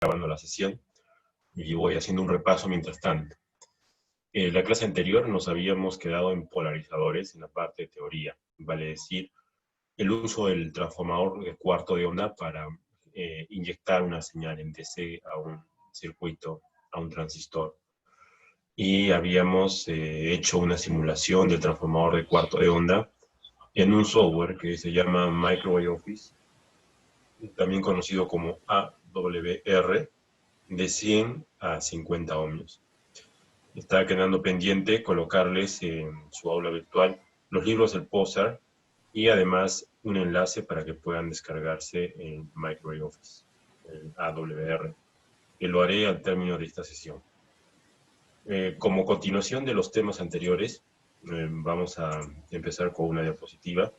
grabando la sesión y voy haciendo un repaso mientras tanto. La clase anterior nos habíamos quedado en polarizadores en la parte de teoría, vale decir, el uso del transformador de cuarto de onda para inyectar una señal en DC a un circuito, a un transistor. Y habíamos hecho una simulación del transformador de cuarto de onda en un software que se llama Microwave Office, también conocido como AWR, de 100 a 50 ohmios. Está quedando pendiente colocarles en su aula virtual los libros del POSAR y además un enlace para que puedan descargarse en Microwave Office, el AWR, que lo haré al término de esta sesión. Como continuación de los temas anteriores, vamos a empezar con una diapositiva.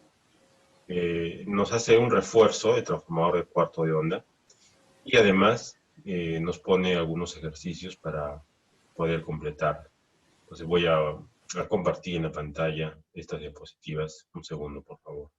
Nos hace un refuerzo de transformador de cuarto de onda y además nos pone algunos ejercicios para poder completar. Entonces voy a compartir en la pantalla estas diapositivas. Un segundo, por favor.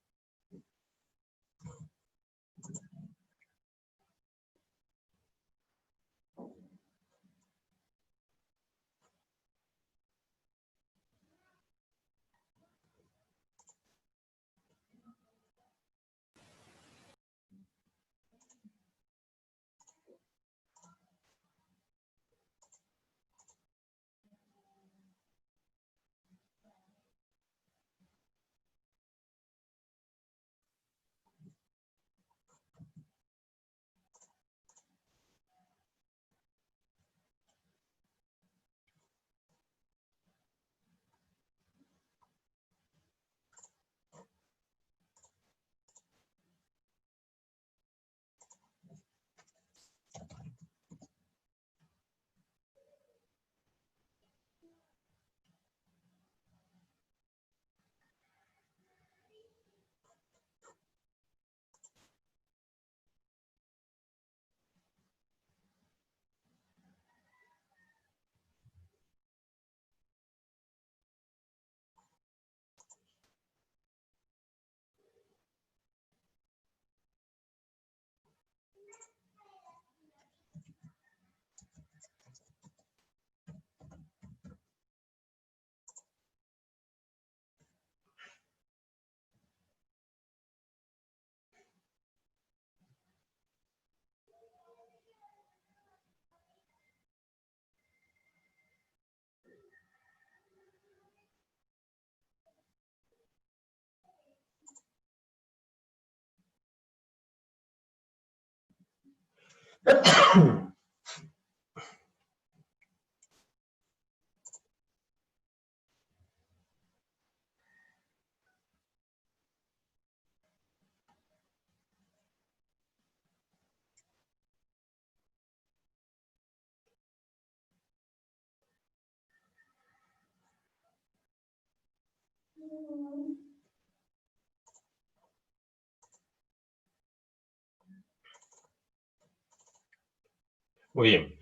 Muy bien.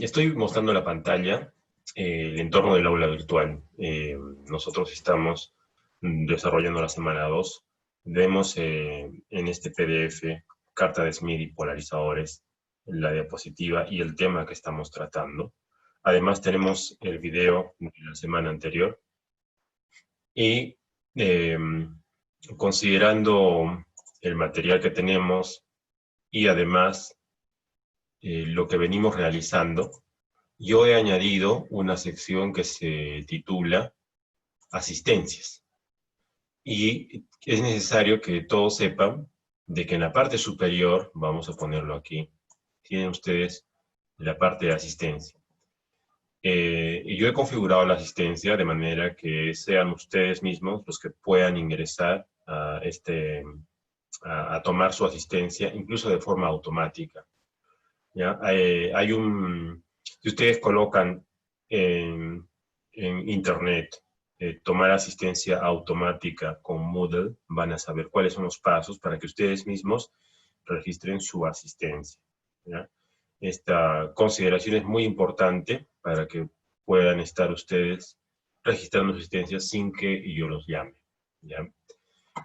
Estoy mostrando la pantalla, el entorno del aula virtual. Nosotros estamos desarrollando la semana 2. Vemos en este PDF, carta de Smith y polarizadores, la diapositiva y el tema que estamos tratando. Además tenemos el video de la semana anterior. Y considerando el material que tenemos y además lo que venimos realizando, yo he añadido una sección que se titula Asistencias. Y es necesario que todos sepan de que en la parte superior, vamos a ponerlo aquí, tienen ustedes la parte de asistencia. Y yo he configurado la asistencia de manera que sean ustedes mismos los que puedan ingresar a tomar su asistencia, incluso de forma automática. ¿Ya? Si ustedes colocan en internet tomar asistencia automática con Moodle, van a saber cuáles son los pasos para que ustedes mismos registren su asistencia. ¿Ya? Esta consideración es muy importante para que puedan estar ustedes registrando asistencia sin que yo los llame. ¿Ya?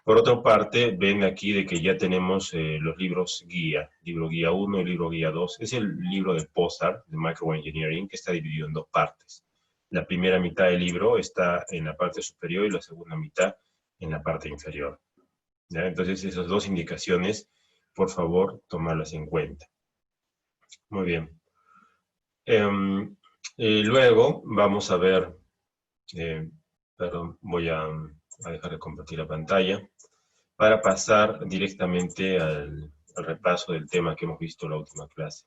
Por otra parte, ven aquí de que ya tenemos los libros guía, libro guía 1 y libro guía 2. Es el libro de Posar, de Microengineering, que está dividido en dos partes. La primera mitad del libro está en la parte superior y la segunda mitad en la parte inferior. ¿Ya? Entonces, esas dos indicaciones, por favor, tomarlas en cuenta. Muy bien. Luego vamos a ver, perdón, voy a dejar de compartir la pantalla para pasar directamente al repaso del tema que hemos visto en la última clase.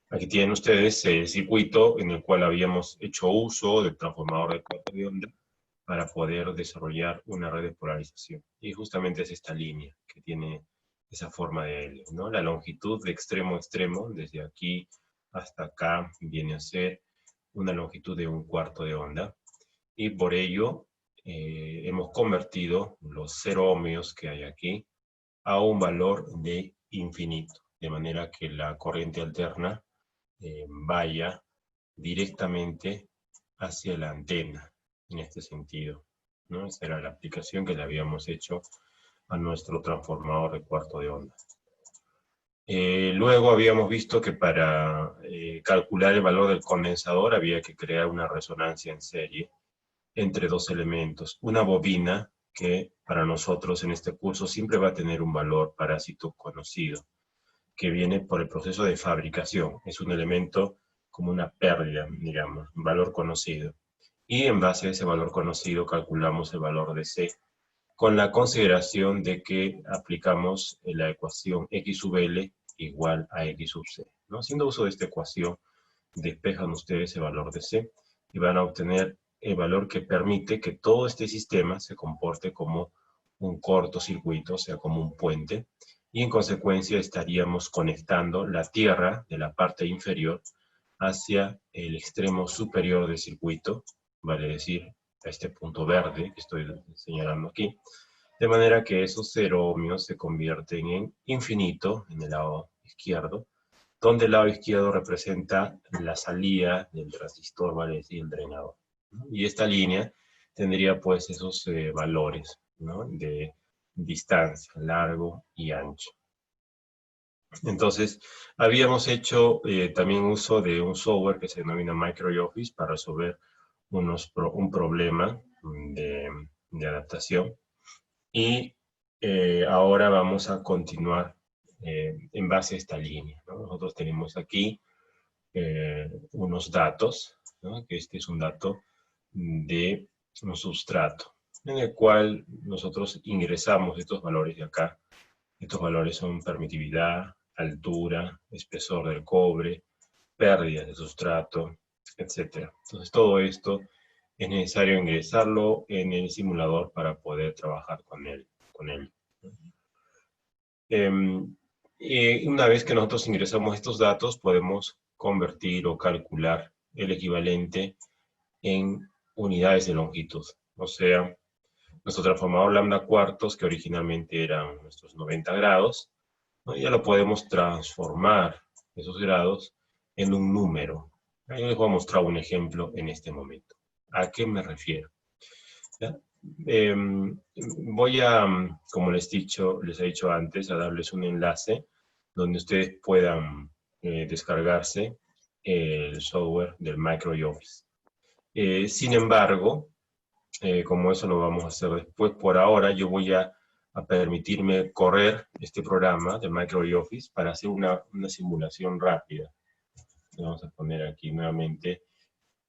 Aquí tienen ustedes el circuito en el cual habíamos hecho uso del transformador de cuarto de onda para poder desarrollar una red de polarización. Y justamente es esta línea que tiene esa forma de L, ¿no? La longitud de extremo a extremo, desde aquí hasta acá, viene a ser una longitud de 1/4 de onda. Y por ello hemos convertido los 0 ohmios que hay aquí a un valor de infinito, de manera que la corriente alterna vaya directamente hacia la antena, en este sentido, ¿no? Esa era la aplicación que le habíamos hecho a nuestro transformador de cuarto de onda. Luego habíamos visto que para calcular el valor del condensador había que crear una resonancia en serie entre dos elementos. Una bobina que para nosotros en este curso siempre va a tener un valor parásito conocido, que viene por el proceso de fabricación. Es un elemento como una pérdida, digamos, un valor conocido. Y en base a ese valor conocido calculamos el valor de C, con la consideración de que aplicamos la ecuación X sub L igual a X sub C, ¿no? Haciendo uso de esta ecuación, despejan ustedes el valor de C y van a obtener el valor que permite que todo este sistema se comporte como un cortocircuito, o sea, como un puente, y en consecuencia estaríamos conectando la tierra de la parte inferior hacia el extremo superior del circuito, vale decir, a este punto verde que estoy señalando aquí, de manera que esos 0 ohmios se convierten en infinito en el lado izquierdo, donde el lado izquierdo representa la salida del transistor, vale decir, el drenador. Y esta línea tendría pues esos valores, ¿no? De distancia, largo y ancho. Entonces, habíamos hecho también uso de un software que se denomina MicroOffice para resolver un problema de adaptación. Y ahora vamos a continuar en base a esta línea, ¿no? Nosotros tenemos aquí unos datos, ¿no? Que este es un dato de un sustrato, en el cual nosotros ingresamos estos valores de acá. Estos valores son permitividad, altura, espesor del cobre, pérdidas de sustrato, etc. Entonces todo esto es necesario ingresarlo en el simulador para poder trabajar con él. Una vez que nosotros ingresamos estos datos, podemos convertir o calcular el equivalente en unidades de longitud. O sea, nuestro transformador lambda cuartos, que originalmente eran nuestros 90 grados, ¿no? Ya lo podemos transformar, esos grados, en un número. Yo les voy a mostrar un ejemplo en este momento. ¿A qué me refiero? ¿Ya? Voy a, como les he dicho antes, a darles un enlace donde ustedes puedan descargarse el software del MicroOffice. Sin embargo, como eso lo vamos a hacer después, por ahora yo voy a permitirme correr este programa de MicroOffice para hacer una simulación rápida. Vamos a poner aquí nuevamente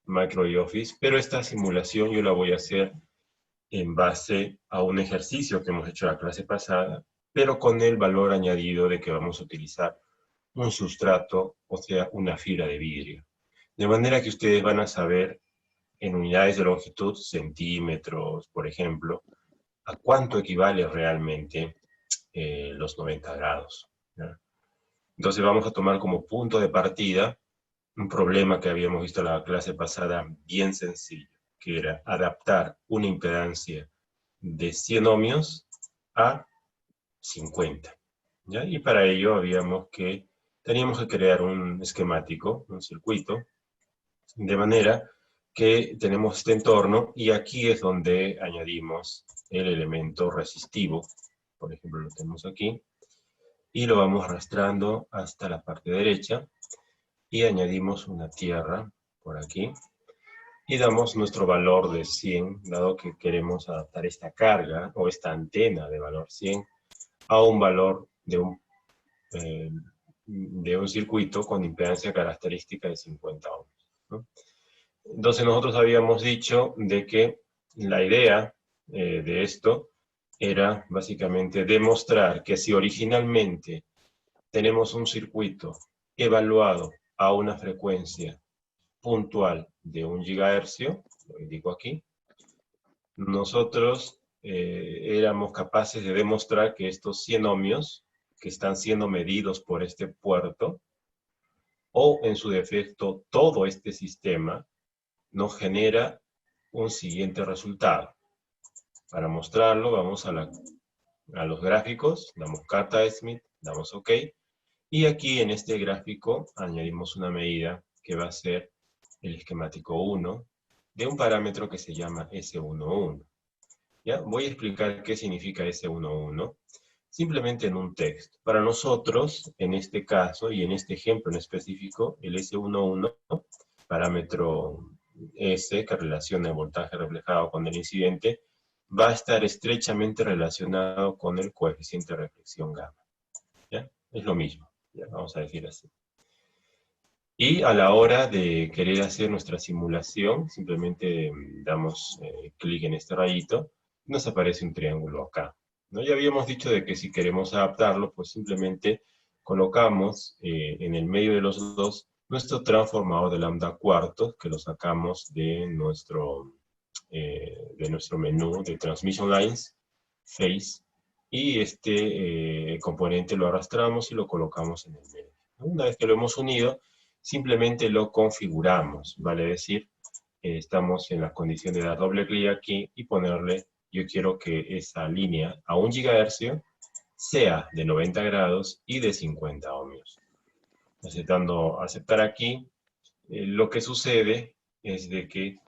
MicroOffice, pero esta simulación yo la voy a hacer en base a un ejercicio que hemos hecho la clase pasada, pero con el valor añadido de que vamos a utilizar un sustrato, o sea, una fibra de vidrio. De manera que ustedes van a saber en unidades de longitud, centímetros, por ejemplo, a cuánto equivale realmente los 90 grados. ¿Ya? Entonces vamos a tomar como punto de partida un problema que habíamos visto en la clase pasada bien sencillo, que era adaptar una impedancia de 100 ohmios a 50. ¿Ya? Y para ello teníamos que crear un esquemático, un circuito, de manera que tenemos este entorno, y aquí es donde añadimos el elemento resistivo. Por ejemplo, lo tenemos aquí, y lo vamos arrastrando hasta la parte derecha, y añadimos una tierra por aquí, y damos nuestro valor de 100, dado que queremos adaptar esta carga, o esta antena de valor 100, a un valor de un circuito con impedancia característica de 50 ohms, ¿no? Entonces nosotros habíamos dicho de que la idea de esto era básicamente demostrar que si originalmente tenemos un circuito evaluado a una frecuencia puntual de 1 gigahercio, lo indico aquí, nosotros éramos capaces de demostrar que estos 100 ohmios que están siendo medidos por este puerto, o en su defecto todo este sistema, nos genera un siguiente resultado. Para mostrarlo vamos a los gráficos, damos Carta Smith, damos OK, y aquí en este gráfico añadimos una medida que va a ser el esquemático 1 de un parámetro que se llama S11. ¿Ya? Voy a explicar qué significa S11, simplemente en un texto. Para nosotros, en este caso y en este ejemplo en específico, el S11, parámetro S, que relaciona el voltaje reflejado con el incidente, va a estar estrechamente relacionado con el coeficiente de reflexión gamma. ¿Ya? Es lo mismo, ¿ya? Vamos a decir así. Y a la hora de querer hacer nuestra simulación, simplemente damos clic en este rayito, nos aparece un triángulo acá, ¿no? Ya habíamos dicho de que si queremos adaptarlo, pues simplemente colocamos en el medio de los dos nuestro transformador de lambda cuartos, que lo sacamos de nuestro menú de Transmission Lines, Phase, y este componente lo arrastramos y lo colocamos en el medio. Una vez que lo hemos unido, simplemente lo configuramos, vale decir, estamos en las condiciones de dar doble clic aquí y ponerle, yo quiero que esa línea a 1 gigahercio sea de 90 grados y de 50 ohmios. Dando aceptar aquí, lo que sucede es de que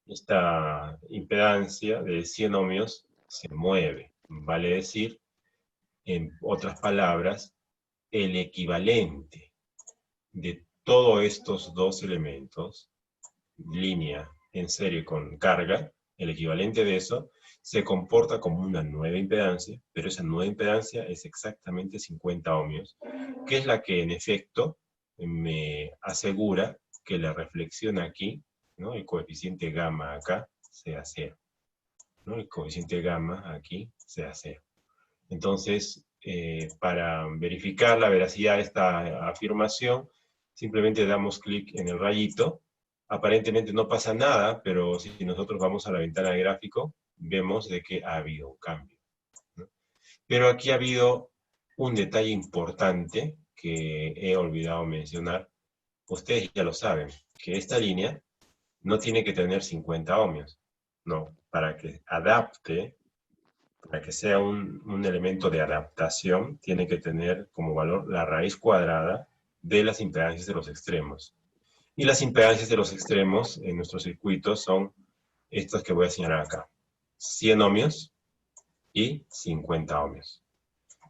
esta impedancia de 100 ohmios se mueve, vale decir, en otras palabras, el equivalente de todos estos dos elementos, línea en serie con carga, el equivalente de eso, se comporta como una nueva impedancia, pero esa nueva impedancia es exactamente 50 ohmios, que es la que en efecto me asegura que la reflexión aquí, ¿no? El coeficiente gamma acá, sea cero, ¿no? El coeficiente gamma aquí sea cero. Entonces, para verificar la veracidad de esta afirmación, simplemente damos clic en el rayito. Aparentemente no pasa nada, pero si nosotros vamos a la ventana de gráfico, vemos de que ha habido un cambio, ¿no? Pero aquí ha habido un detalle importante que he olvidado mencionar. Ustedes ya lo saben, que esta línea no tiene que tener 50 ohmios. No, para que adapte, para que sea un elemento de adaptación, tiene que tener como valor la raíz cuadrada de las impedancias de los extremos. Y las impedancias de los extremos en nuestros circuitos son estas que voy a señalar acá. 100 ohmios y 50 ohmios.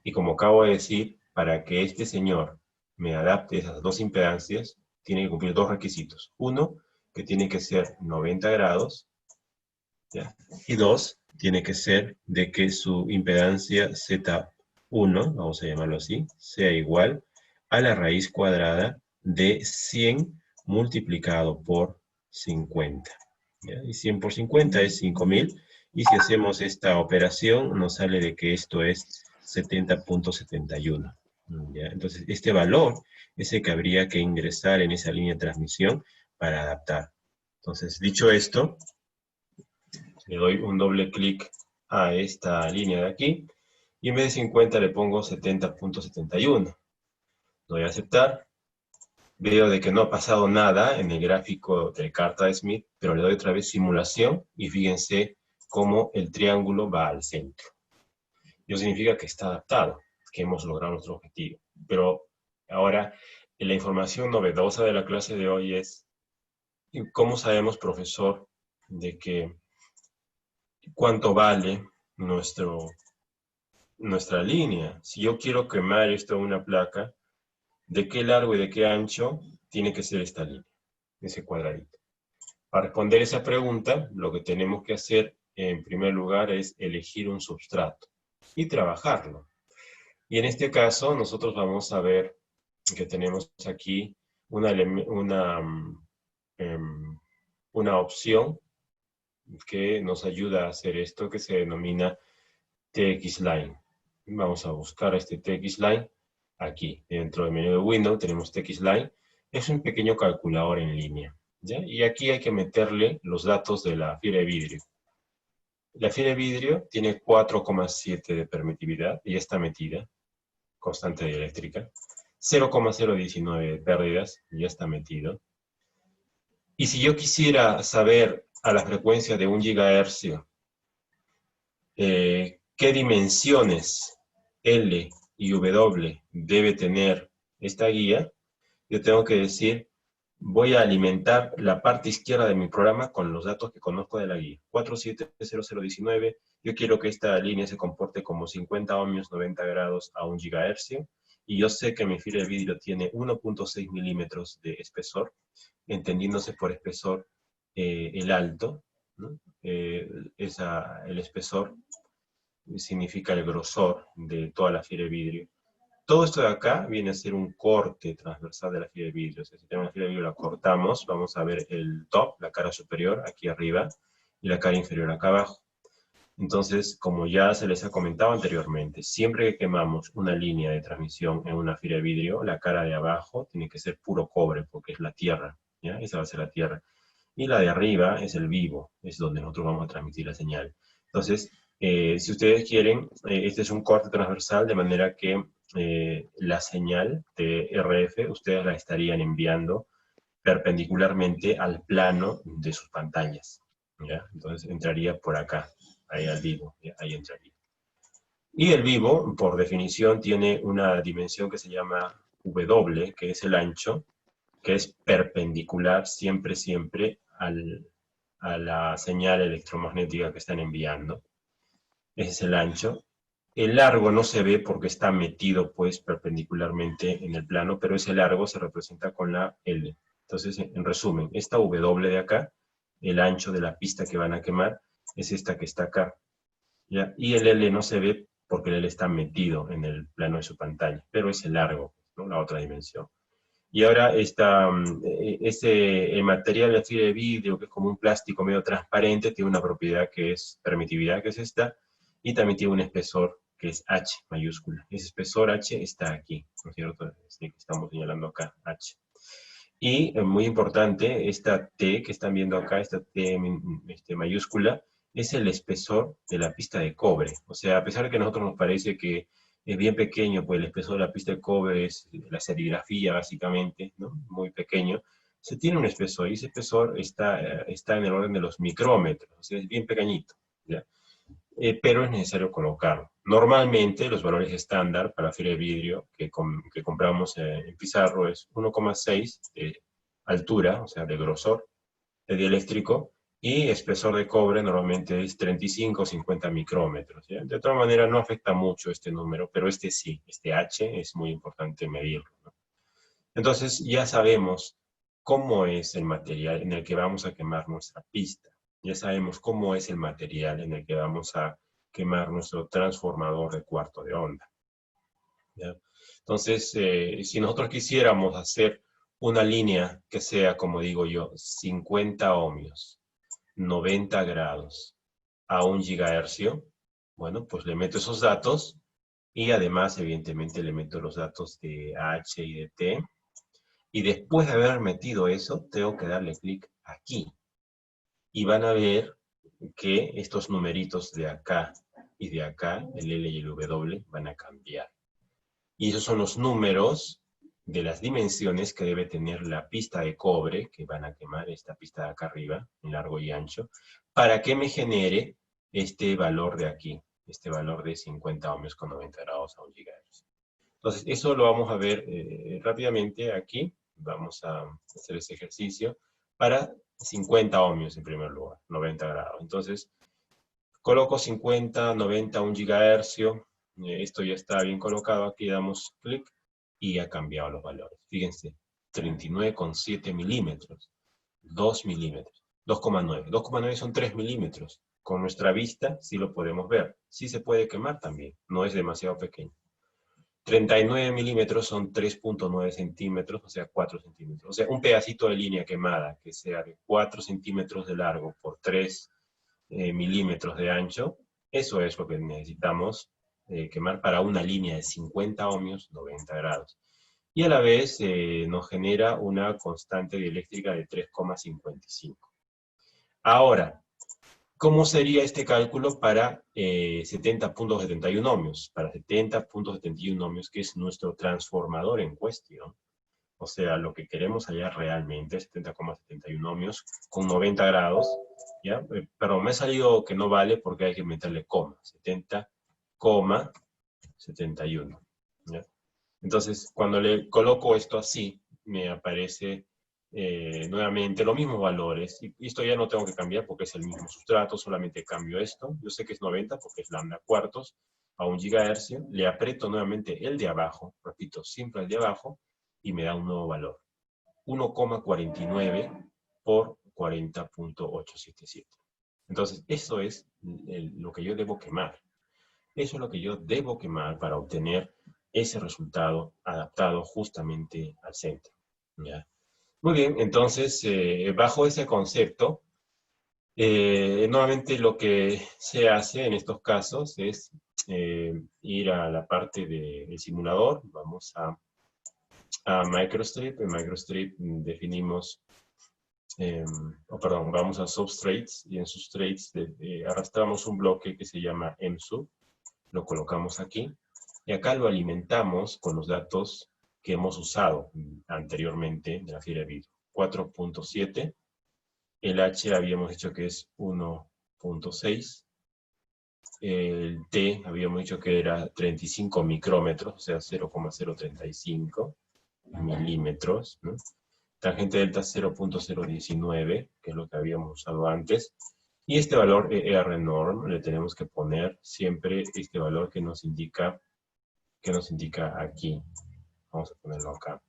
Y como acabo de decir, para que este señor me adapte esas dos impedancias, tiene que cumplir dos requisitos. Uno, que tiene que ser 90 grados, ¿ya? Y dos, tiene que ser de que su impedancia Z1, vamos a llamarlo así, sea igual a la raíz cuadrada de 100 multiplicado por 50. ¿Ya? Y 100 por 50 es 5000, y si hacemos esta operación nos sale de que esto es 70.71. ¿Ya? Entonces este valor es el que habría que ingresar en esa línea de transmisión para adaptar. Entonces, dicho esto, le doy un doble clic a esta línea de aquí, y en vez de 50 le pongo 70.71. Doy a aceptar. Veo de que no ha pasado nada en el gráfico de Carta Smith, pero le doy otra vez simulación, y fíjense cómo el triángulo va al centro. Eso significa que está adaptado, que hemos logrado nuestro objetivo. Pero ahora, la información novedosa de la clase de hoy es ¿Cómo sabemos, profesor, de que cuánto vale nuestra línea? Si yo quiero quemar esto en una placa, ¿de qué largo y de qué ancho tiene que ser esta línea, ese cuadradito? Para responder esa pregunta, lo que tenemos que hacer en primer lugar es elegir un substrato y trabajarlo. Y en este caso, nosotros vamos a ver que tenemos aquí una opción que nos ayuda a hacer esto, que se denomina TX-Line. Vamos a buscar este TX-Line aquí. Dentro del menú de Windows tenemos TX-Line. Es un pequeño calculador en línea, ¿ya? Y aquí hay que meterle los datos de la fibra de vidrio. La fibra de vidrio tiene 4,7 de permitividad, y ya está metida, constante dieléctrica. 0,019 de pérdidas, ya está metido. Y si yo quisiera saber a la frecuencia de 1 gigahercio qué dimensiones L y W debe tener esta guía, yo tengo que decir, voy a alimentar la parte izquierda de mi programa con los datos que conozco de la guía. 470019, yo quiero que esta línea se comporte como 50 ohmios, 90 grados a 1 gigahercio, y yo sé que mi fibra de vidrio tiene 1.6 milímetros de espesor, entendiéndose por espesor el alto, ¿no? El espesor significa el grosor de toda la fibra de vidrio. Todo esto de acá viene a ser un corte transversal de la fibra de vidrio. O sea, si tenemos la fibra de vidrio, la cortamos, vamos a ver el top, la cara superior, aquí arriba, y la cara inferior acá abajo. Entonces, como ya se les ha comentado anteriormente, siempre que quemamos una línea de transmisión en una fibra de vidrio, la cara de abajo tiene que ser puro cobre, porque es la tierra, ¿ya? Esa va a ser la tierra. Y la de arriba es el vivo, es donde nosotros vamos a transmitir la señal. Entonces, si ustedes quieren, este es un corte transversal, de manera que la señal de RF ustedes la estarían enviando perpendicularmente al plano de sus pantallas, ¿ya? Entonces entraría por acá, ahí al vivo, ¿ya? Ahí entraría. Y el vivo, por definición, tiene una dimensión que se llama W, que es el ancho, que es perpendicular siempre, siempre a la señal electromagnética que están enviando. Ese es el ancho. El largo no se ve porque está metido pues perpendicularmente en el plano, pero ese largo se representa con la L. Entonces, en resumen, esta W de acá, el ancho de la pista que van a quemar, es esta que está acá, ¿ya? Y el L no se ve porque el L está metido en el plano de su pantalla, pero es el largo, ¿no? La otra dimensión. Y ahora el material de fibra de vidrio, que es como un plástico medio transparente, tiene una propiedad que es permitividad, que es esta, y también tiene un espesor que es H mayúscula. Ese espesor H está aquí, ¿no es cierto? Este que estamos señalando acá, H. Y muy importante, esta T que están viendo acá, esta T mayúscula, es el espesor de la pista de cobre. O sea, a pesar de que a nosotros nos parece que es bien pequeño, pues el espesor de la pista de cobre es la serigrafía, básicamente, ¿no? Muy pequeño. Se tiene un espesor, y ese espesor está en el orden de los micrómetros, o sea, es bien pequeñito, ¿ya? Pero es necesario colocarlo. Normalmente los valores estándar para fibra de vidrio que compramos en Pizarro es 1,6 de altura, o sea, de grosor, de dieléctrico, y espesor de cobre normalmente es 35 o 50 micrómetros, ¿ya? De otra manera no afecta mucho este número, pero este sí, este H es muy importante medirlo, ¿no? Entonces ya sabemos cómo es el material en el que vamos a quemar nuestra pista. Ya sabemos cómo es el material en el que vamos a quemar nuestro transformador de cuarto de onda, ¿ya? Entonces, si nosotros quisiéramos hacer una línea que sea, como digo yo, 50 ohmios, 90 grados a 1 gigahercio, bueno, pues le meto esos datos y además, evidentemente, le meto los datos de H y de T. Y después de haber metido eso, tengo que darle clic aquí. Y van a ver que estos numeritos de acá y de acá, el L y el W, van a cambiar. Y esos son los números de las dimensiones que debe tener la pista de cobre, que van a quemar esta pista de acá arriba, en largo y ancho, para que me genere este valor de aquí, este valor de 50 ohmios con 90 grados a 1 GHz. Entonces, eso lo vamos a ver rápidamente aquí. Vamos a hacer ese ejercicio. para 50 ohmios en primer lugar, 90 grados. Entonces, coloco 50, 90, 1 gigahercio. Esto ya está bien colocado. Aquí damos clic y ha cambiado los valores. Fíjense, 39,7 milímetros, 2 milímetros, 2,9. 2,9 son 3 milímetros. Con nuestra vista sí lo podemos ver. Sí se puede quemar también, no es demasiado pequeño. 39 milímetros son 3,9 centímetros, o sea, 4 centímetros. O sea, un pedacito de línea quemada que sea de 4 centímetros de largo por 3 milímetros de ancho, eso es lo que necesitamos quemar para una línea de 50 ohmios, 90 grados. Y a la vez nos genera una constante dieléctrica de 3,55. Ahora, ¿cómo sería este cálculo para 70,71 ohmios? Para 70,71 ohmios, que es nuestro transformador en cuestión. O sea, lo que queremos hallar realmente, 70,71 ohmios, con 90 grados, ¿ya? Pero me ha salido que no vale porque hay que meterle coma, 70,71, ¿ya? Entonces, cuando le coloco esto así, me aparece nuevamente los mismos valores. Y esto ya no tengo que cambiar porque es el mismo sustrato, solamente cambio esto. Yo sé que es 90 porque es lambda cuartos a 1 gigahercio. Le aprieto nuevamente el de abajo, repito, siempre el de abajo, y me da un nuevo valor. 1,49 por 40,877. Entonces, eso es lo que yo debo quemar. Eso es lo que yo debo quemar para obtener ese resultado adaptado justamente al centro, ¿ya? Muy bien, entonces, bajo ese concepto, nuevamente lo que se hace en estos casos es ir a la parte del simulador. Vamos a Microstrip. En Microstrip definimos, vamos a Substrates, y en Substrates arrastramos un bloque que se llama MSUB, lo colocamos aquí, y acá lo alimentamos con los datos que hemos usado anteriormente de la fibra de vidrio. 4,7, el H habíamos dicho que es 1,6, el T habíamos dicho que era 35 micrómetros, o sea, 0,035 milímetros, ¿no? Tangente delta 0,019, que es lo que habíamos usado antes. Y este valor ER norm le tenemos que poner siempre este valor que nos indica aquí. Vamos a ponerlo acá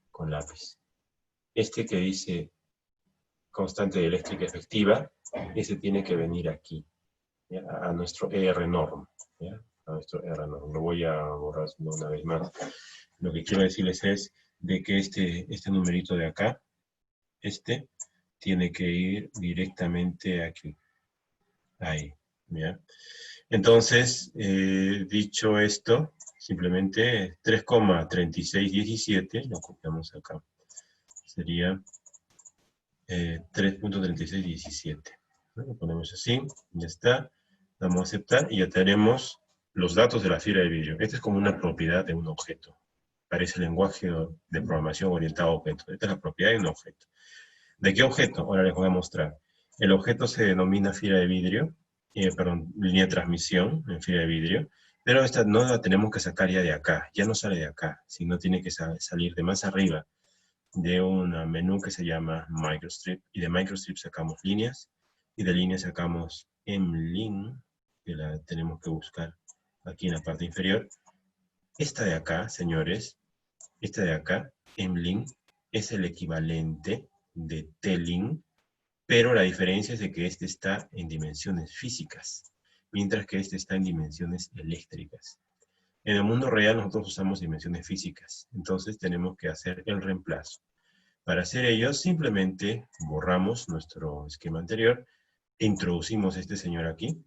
con lápiz. Este que dice constante dieléctrica efectiva, ese tiene que venir aquí, ¿ya? A nuestro ER norm, ¿ya? A nuestro ER norm. Lo voy a borrar una vez más. Lo que quiero decirles es de que este numerito de acá, tiene que ir directamente aquí. Ahí, ¿ya? Entonces, dicho esto, simplemente 3,3617, lo copiamos acá. Sería 3,3617. Lo ponemos así, ya está. Damos a aceptar y ya tenemos los datos de la fibra de vidrio. Esta es como una propiedad de un objeto. Parece el lenguaje de programación orientado a objetos. Esta es la propiedad de un objeto. ¿De qué objeto? Ahora les voy a mostrar. El objeto se denomina fibra de vidrio, línea de transmisión en fibra de vidrio, pero esta no la tenemos que sacar ya de acá, ya no sale de acá, sino tiene que salir de más arriba, de un menú que se llama Microstrip, y de Microstrip sacamos líneas, y de líneas sacamos MLIN, que la tenemos que buscar aquí en la parte inferior. Esta de acá, señores, esta de acá, MLIN, es el equivalente de TLIN, pero la diferencia es de que este está en dimensiones físicas, mientras que este está en dimensiones eléctricas. En el mundo real nosotros usamos dimensiones físicas, entonces tenemos que hacer el reemplazo. Para hacer ello, simplemente borramos nuestro esquema anterior, introducimos este señor aquí,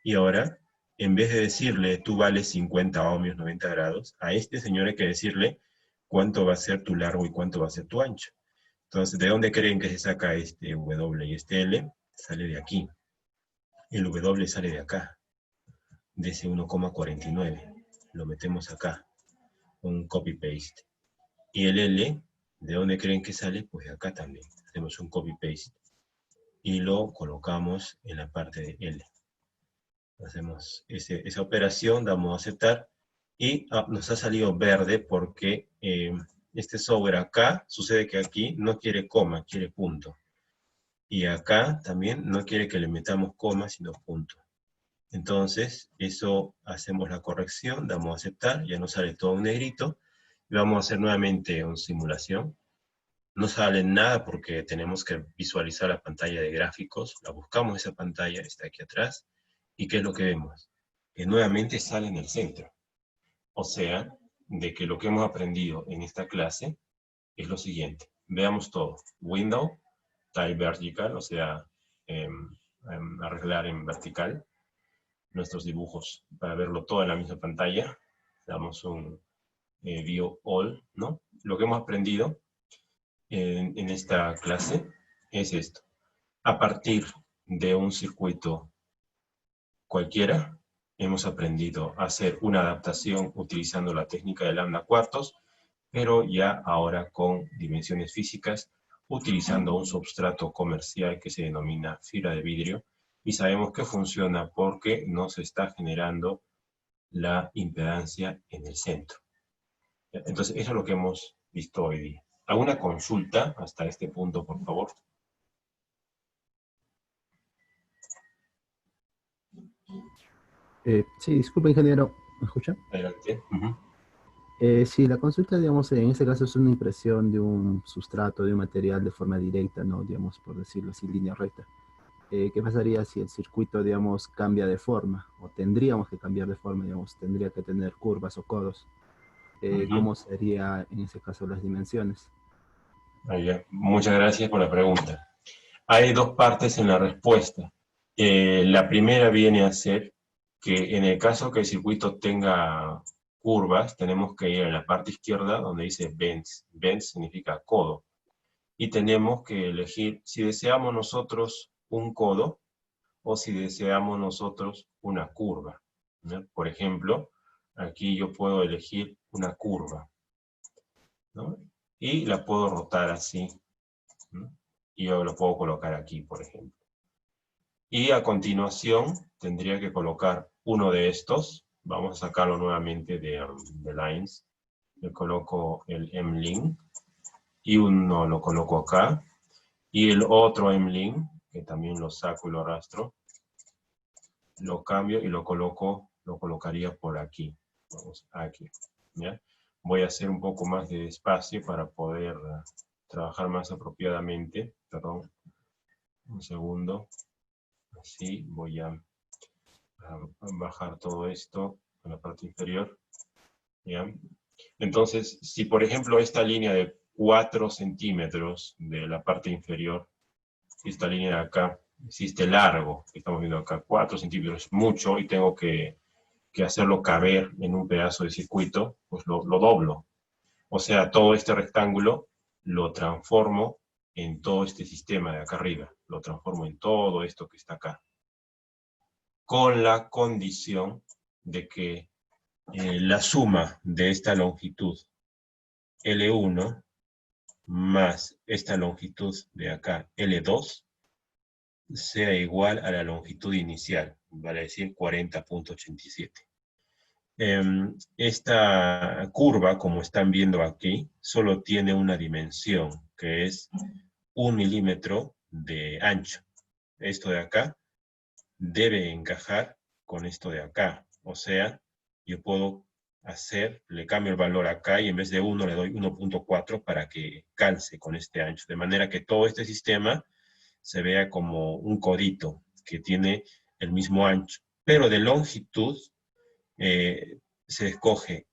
y ahora, en vez de decirle tú vales 50 ohmios, 90 grados, a este señor hay que decirle cuánto va a ser tu largo y cuánto va a ser tu ancho. Entonces, ¿de dónde creen que se saca este W y este L? Sale de aquí. El W sale de acá, de ese 1,49. Lo metemos acá, un copy-paste. Y el L, ¿de dónde creen que sale? Pues de acá también. Hacemos un copy-paste. Y lo colocamos en la parte de L. Hacemos esa operación, damos a aceptar. Y nos ha salido verde porque este software acá, sucede que aquí no quiere coma, quiere punto. Y acá también no quiere que le metamos coma, sino punto. Entonces, eso hacemos la corrección, damos a aceptar, ya nos sale todo un negrito. Y vamos a hacer nuevamente una simulación. No sale nada porque tenemos que visualizar la pantalla de gráficos. La buscamos esa pantalla, está aquí atrás. ¿Y qué es lo que vemos? Que nuevamente sale en el centro. O sea, de que lo que hemos aprendido en esta clase es lo siguiente. Veamos todo. Window, Type Vertical, o sea, arreglar en vertical nuestros dibujos para verlo todo en la misma pantalla. Damos un View All, ¿no? Lo que hemos aprendido en esta clase es esto. A partir de un circuito cualquiera, hemos aprendido a hacer una adaptación utilizando la técnica de lambda cuartos, pero ya ahora con dimensiones físicas, utilizando un substrato comercial que se denomina fibra de vidrio, y sabemos que funciona porque nos está generando la impedancia en el centro. Entonces, eso es lo que hemos visto hoy día. ¿Alguna consulta hasta este punto, por favor? Sí, disculpe, ingeniero, ¿me escucha? Adelante. Sí, la consulta, digamos, en este caso es una impresión de un sustrato, de un material de forma directa, ¿no? Digamos, por decirlo así, línea recta. ¿Qué pasaría si el circuito, digamos, cambia de forma? O tendríamos que cambiar de forma, digamos, tendría que tener curvas o codos. ¿Cómo sería en ese caso las dimensiones? Muchas gracias por la pregunta. Hay dos partes en la respuesta. La primera viene a ser que en el caso que el circuito tenga curvas, tenemos que ir en la parte izquierda donde dice bends. Bends significa codo. Y tenemos que elegir si deseamos nosotros un codo o si deseamos nosotros una curva, ¿no? Por ejemplo, aquí yo puedo elegir una curva, ¿no? Y la puedo rotar así, ¿no? Y yo lo puedo colocar aquí, por ejemplo. Y a continuación tendría que colocar uno de estos. Vamos a sacarlo nuevamente de Lines. Le coloco el M-Link y uno lo coloco acá. Y el otro M-Link, que también lo saco y lo arrastro, lo cambio y lo colocaría por aquí. Vamos, aquí. ¿Ya? Voy a hacer un poco más de espacio para poder trabajar más apropiadamente. Perdón, un segundo. Así, voy a bajar todo esto en la parte inferior. ¿Ya? Entonces, si por ejemplo esta línea de 4 centímetros de la parte inferior, esta línea de acá, si este largo que estamos viendo acá, 4 centímetros es mucho y tengo que hacerlo caber en un pedazo de circuito, pues lo doblo. O sea, todo este rectángulo lo transformo en todo este sistema de acá arriba. Lo transformo en todo esto que está acá. Con la condición de que la suma de esta longitud L1 más esta longitud de acá L2 sea igual a la longitud inicial, vale decir 40.87. Esta curva, como están viendo aquí, solo tiene una dimensión, que es 1 milímetro de ancho. Esto de acá debe encajar con esto de acá. O sea, yo puedo le cambio el valor acá y en vez de 1 le doy 1.4 para que calce con este ancho. De manera que todo este sistema se vea como un codito que tiene el mismo ancho. Pero de longitud se escoge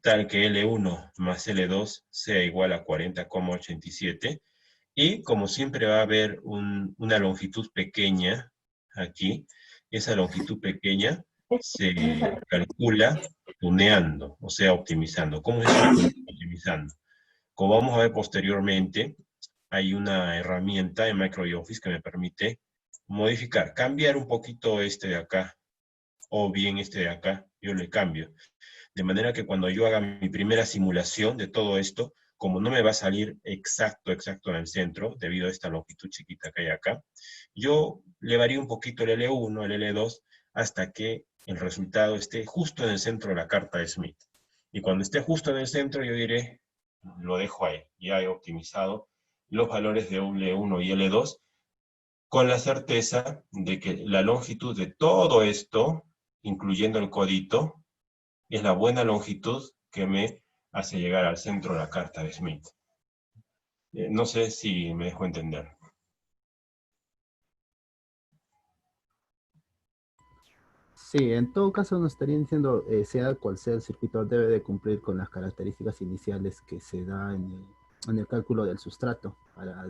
tal que L1 más L2 sea igual a 40,87. Y como siempre va a haber una longitud pequeña aquí, esa longitud pequeña se calcula tuneando, o sea, optimizando. ¿Cómo es optimizando? Como vamos a ver posteriormente, hay una herramienta en MicroOffice que me permite modificar, cambiar un poquito este de acá, o bien este de acá, yo le cambio. De manera que cuando yo haga mi primera simulación de todo esto, como no me va a salir exacto en el centro, debido a esta longitud chiquita que hay acá, yo le varío un poquito el L1, el L2, hasta que el resultado esté justo en el centro de la carta de Smith. Y cuando esté justo en el centro, yo diré, lo dejo ahí. Ya he optimizado los valores de L1 y L2 con la certeza de que la longitud de todo esto, incluyendo el codito, es la buena longitud que me hace llegar al centro de la carta de Smith. No sé si me dejo entender. Sí, en todo caso nos estarían diciendo, sea cual sea el circuito, debe de cumplir con las características iniciales que se da en el cálculo del sustrato para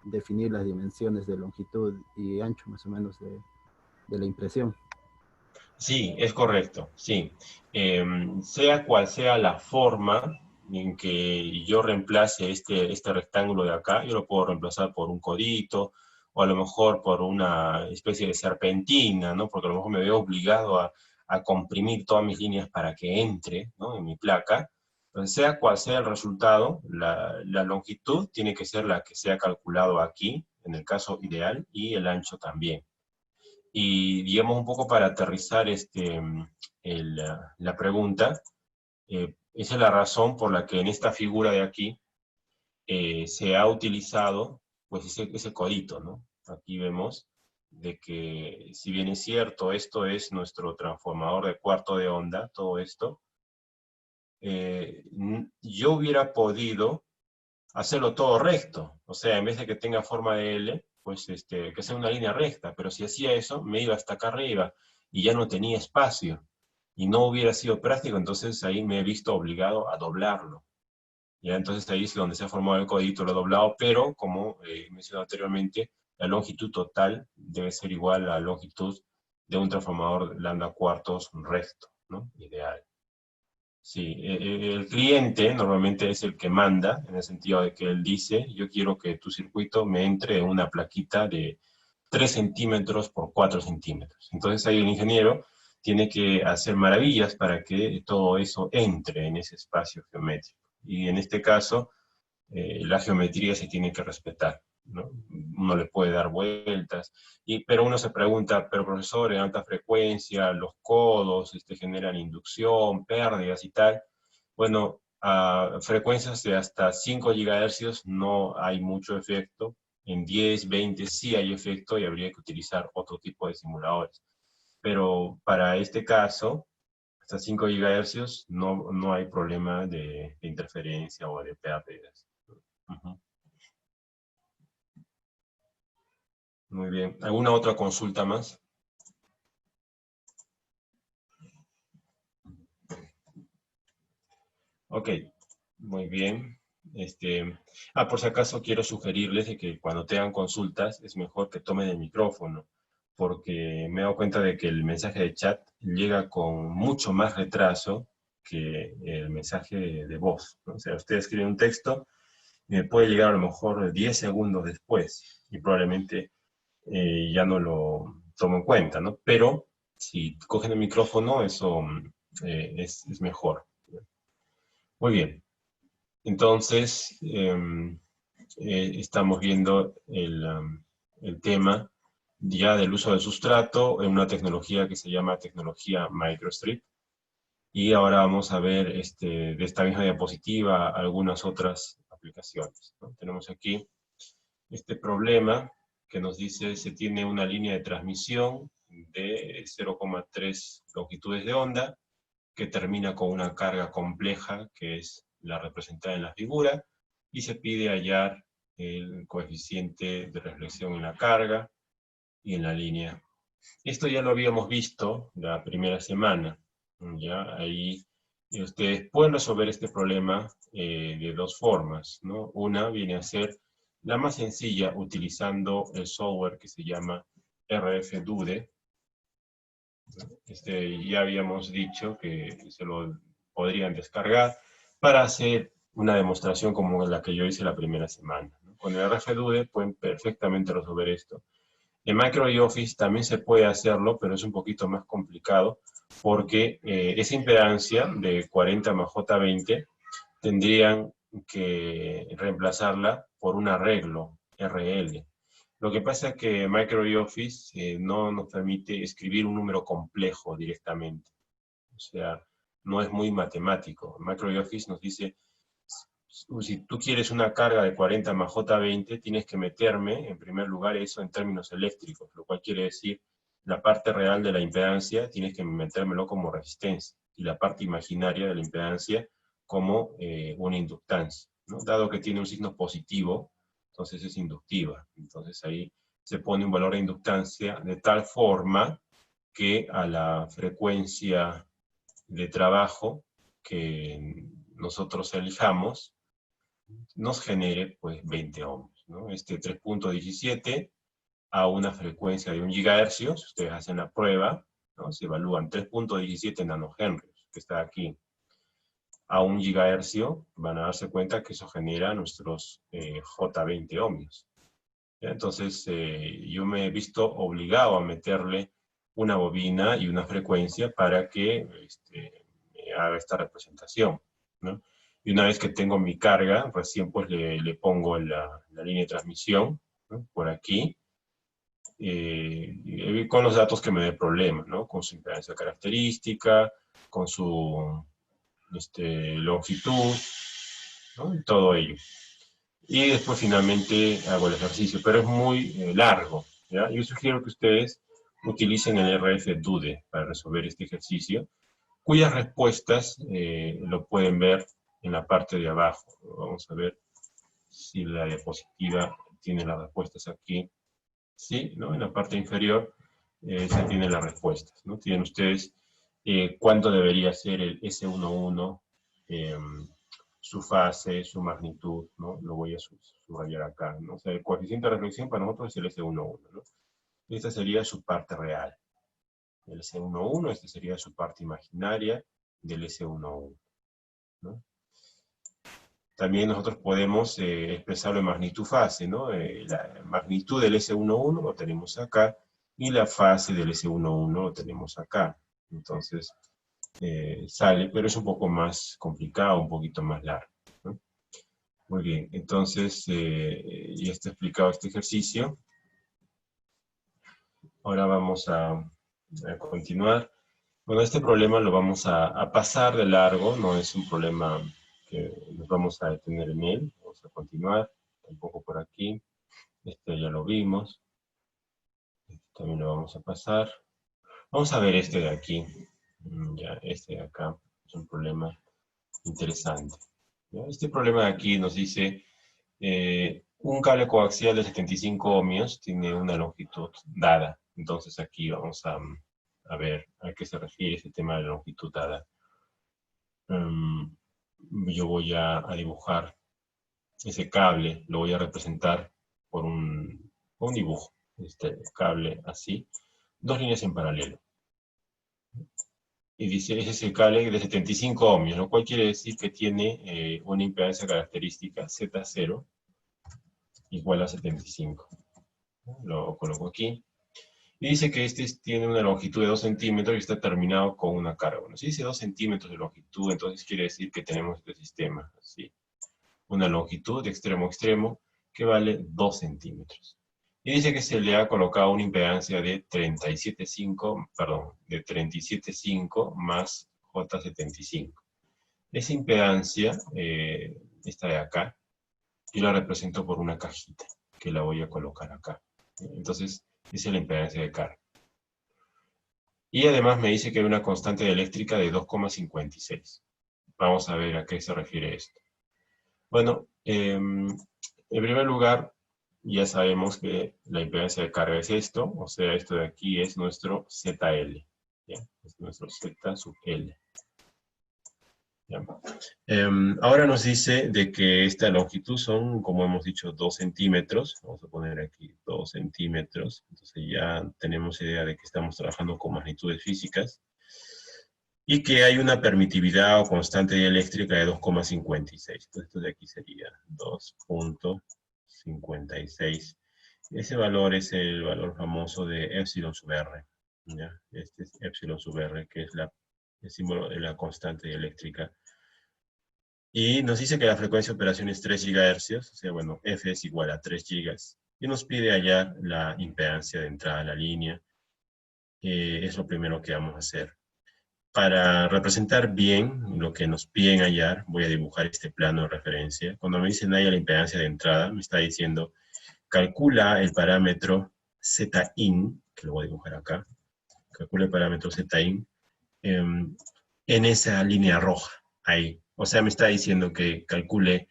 definir las dimensiones de longitud y ancho más o menos de la impresión. Sí, es correcto, sí. Sea cual sea la forma en que yo reemplace este rectángulo de acá, yo lo puedo reemplazar por un codito, o a lo mejor por una especie de serpentina, ¿no? Porque a lo mejor me veo obligado a comprimir todas mis líneas para que entre, ¿no? En mi placa. Entonces, sea cual sea el resultado, la longitud tiene que ser la que se ha calculado aquí, en el caso ideal, y el ancho también. Y digamos un poco para aterrizar la pregunta, esa es la razón por la que en esta figura de aquí se ha utilizado pues ese codito, ¿no? Aquí vemos de que si bien es cierto, esto es nuestro transformador de cuarto de onda, todo esto, yo hubiera podido hacerlo todo recto, o sea, en vez de que tenga forma de L, pues que sea una línea recta, pero si hacía eso, me iba hasta acá arriba y ya no tenía espacio y no hubiera sido práctico, entonces ahí me he visto obligado a doblarlo. Ya, entonces ahí es donde se ha formado el codito, lo he doblado, pero como he mencionado anteriormente, la longitud total debe ser igual a la longitud de un transformador lambda cuartos recto, ¿no? Ideal. Sí, el cliente normalmente es el que manda, en el sentido de que él dice, yo quiero que tu circuito me entre en una plaquita de 3 centímetros por 4 centímetros. Entonces ahí el ingeniero tiene que hacer maravillas para que todo eso entre en ese espacio geométrico. Y en este caso, la geometría se tiene que respetar, ¿no? Uno le puede dar vueltas, pero uno se pregunta, pero profesor, en alta frecuencia, los codos generan inducción, pérdidas y tal. Bueno, a frecuencias de hasta 5 GHz no hay mucho efecto, en 10, 20 sí hay efecto y habría que utilizar otro tipo de simuladores. Pero para este caso, hasta 5 GHz no hay problema de interferencia o de pérdidas. Ujú. Muy bien. ¿Alguna otra consulta más? Ok, muy bien. Por si acaso quiero sugerirles de que cuando tengan consultas es mejor que tomen el micrófono, porque me he dado cuenta de que el mensaje de chat llega con mucho más retraso que el mensaje de voz, ¿no? O sea, usted escribe un texto y me puede llegar a lo mejor 10 segundos después y probablemente ya no lo tomo en cuenta, ¿no? Pero si cogen el micrófono, eso es mejor. Muy bien. Entonces, estamos viendo el tema ya del uso del sustrato en una tecnología que se llama tecnología microstrip. Y ahora vamos a ver de esta misma diapositiva algunas otras aplicaciones, ¿no? Tenemos aquí este problema que nos dice se tiene una línea de transmisión de 0,3 longitudes de onda que termina con una carga compleja que es la representada en la figura y se pide hallar el coeficiente de reflexión en la carga y en la línea. Esto ya lo habíamos visto la primera semana. Ya ahí ustedes pueden resolver este problema de dos formas, ¿no? Una viene a ser la más sencilla utilizando el software que se llama RFDude. Ya habíamos dicho que se lo podrían descargar para hacer una demostración como la que yo hice la primera semana, ¿no? Con el RFDude pueden perfectamente resolver esto. En Micro también se puede hacerlo, pero es un poquito más complicado porque esa impedancia de 40 más J20 tendrían que reemplazarla por un arreglo RL. Lo que pasa es que MicroOffice no nos permite escribir un número complejo directamente. O sea, no es muy matemático. MicroOffice nos dice, si tú quieres una carga de 40 más J20, tienes que meterme, en primer lugar, eso en términos eléctricos, lo cual quiere decir, la parte real de la impedancia tienes que metérmelo como resistencia, y la parte imaginaria de la impedancia como una inductancia, ¿no? Dado que tiene un signo positivo, entonces es inductiva. Entonces ahí se pone un valor de inductancia de tal forma que a la frecuencia de trabajo que nosotros elijamos, nos genere pues 20 ohms, ¿no? Este 3.17 a una frecuencia de 1 GHz, si ustedes hacen la prueba, ¿no? Se evalúan 3.17 nanohenrios, que está aquí, a 1 GHz, van a darse cuenta que eso genera nuestros J20 ohmios. ¿Ya? Entonces, yo me he visto obligado a meterle una bobina y una frecuencia para que me haga esta representación, ¿no? Y una vez que tengo mi carga, recién pues le pongo la línea de transmisión, ¿no? Por aquí, con los datos que me dé problema, ¿no? Con su impedancia característica, con su longitud, ¿no? Y todo ello. Y después finalmente hago el ejercicio, pero es muy largo, ¿ya? Yo sugiero que ustedes utilicen el RF-DUDE para resolver este ejercicio, cuyas respuestas lo pueden ver en la parte de abajo. Vamos a ver si la diapositiva tiene las respuestas aquí. Sí, ¿no? En la parte inferior se tienen las respuestas, ¿no? Tienen ustedes cuánto debería ser el S11, su fase, su magnitud, ¿no? Lo voy a subrayar acá, ¿no? O sea, el coeficiente de reflexión para nosotros es el S11, ¿no? Esta sería su parte real. El S11, esta sería su parte imaginaria del S11, ¿no? También nosotros podemos expresarlo en magnitud-fase, ¿no? La magnitud del S11 lo tenemos acá, y la fase del S11 lo tenemos acá. Entonces, sale, pero es un poco más complicado, un poquito más largo, ¿no? Muy bien, entonces, ya está explicado este ejercicio. Ahora vamos a continuar. Bueno, este problema lo vamos a pasar de largo, no es un problema que nos vamos a detener en él. Vamos a continuar, un poco por aquí. Este ya lo vimos. Este también lo vamos a pasar. Vamos a ver este de aquí. Ya, este de acá es un problema interesante. ¿Ya? Este problema de aquí nos dice, un cable coaxial de 75 ohmios tiene una longitud dada. Entonces aquí vamos a ver a qué se refiere este tema de la longitud dada. Yo voy a dibujar ese cable, lo voy a representar por un dibujo. Este cable así, dos líneas en paralelo. Y dice, ese es el cable de 75 ohmios, lo cual quiere decir que tiene una impedancia característica Z0 igual a 75. Lo coloco aquí. Y dice que este tiene una longitud de 2 centímetros y está terminado con una carga. Bueno, si dice 2 centímetros de longitud, entonces quiere decir que tenemos este sistema así. Una longitud de extremo a extremo que vale 2 centímetros. Y dice que se le ha colocado una impedancia de 37,5 más J75. Esa impedancia, esta de acá, yo la represento por una cajita, que la voy a colocar acá. Entonces, esa es la impedancia de carga. Y además me dice que hay una constante eléctrica de 2,56. Vamos a ver a qué se refiere esto. Bueno, en primer lugar, ya sabemos que la impedancia de carga es esto, o sea, esto de aquí es nuestro ZL, ¿ya? Es nuestro Z sub L. ¿Ya? Ahora nos dice de que esta longitud son, como hemos dicho, 2 centímetros. Vamos a poner aquí 2 centímetros. Entonces ya tenemos idea de que estamos trabajando con magnitudes físicas. Y que hay una permitividad o constante eléctrica de 2,56. Entonces esto de aquí sería 2,56. Ese valor es el valor famoso de epsilon sub R. ¿Ya? Este es epsilon sub R, que es el símbolo de la constante eléctrica. Y nos dice que la frecuencia de operación es 3 GHz, o sea, bueno, F es igual a 3 GB. Y nos pide hallar la impedancia de entrada a la línea. Es lo primero que vamos a hacer. Para representar bien lo que nos piden hallar, voy a dibujar este plano de referencia. Cuando me dicen haya la impedancia de entrada, me está diciendo, calcula el parámetro Zin, que lo voy a dibujar acá, calcula el parámetro Zin en esa línea roja, ahí. O sea, me está diciendo que calcule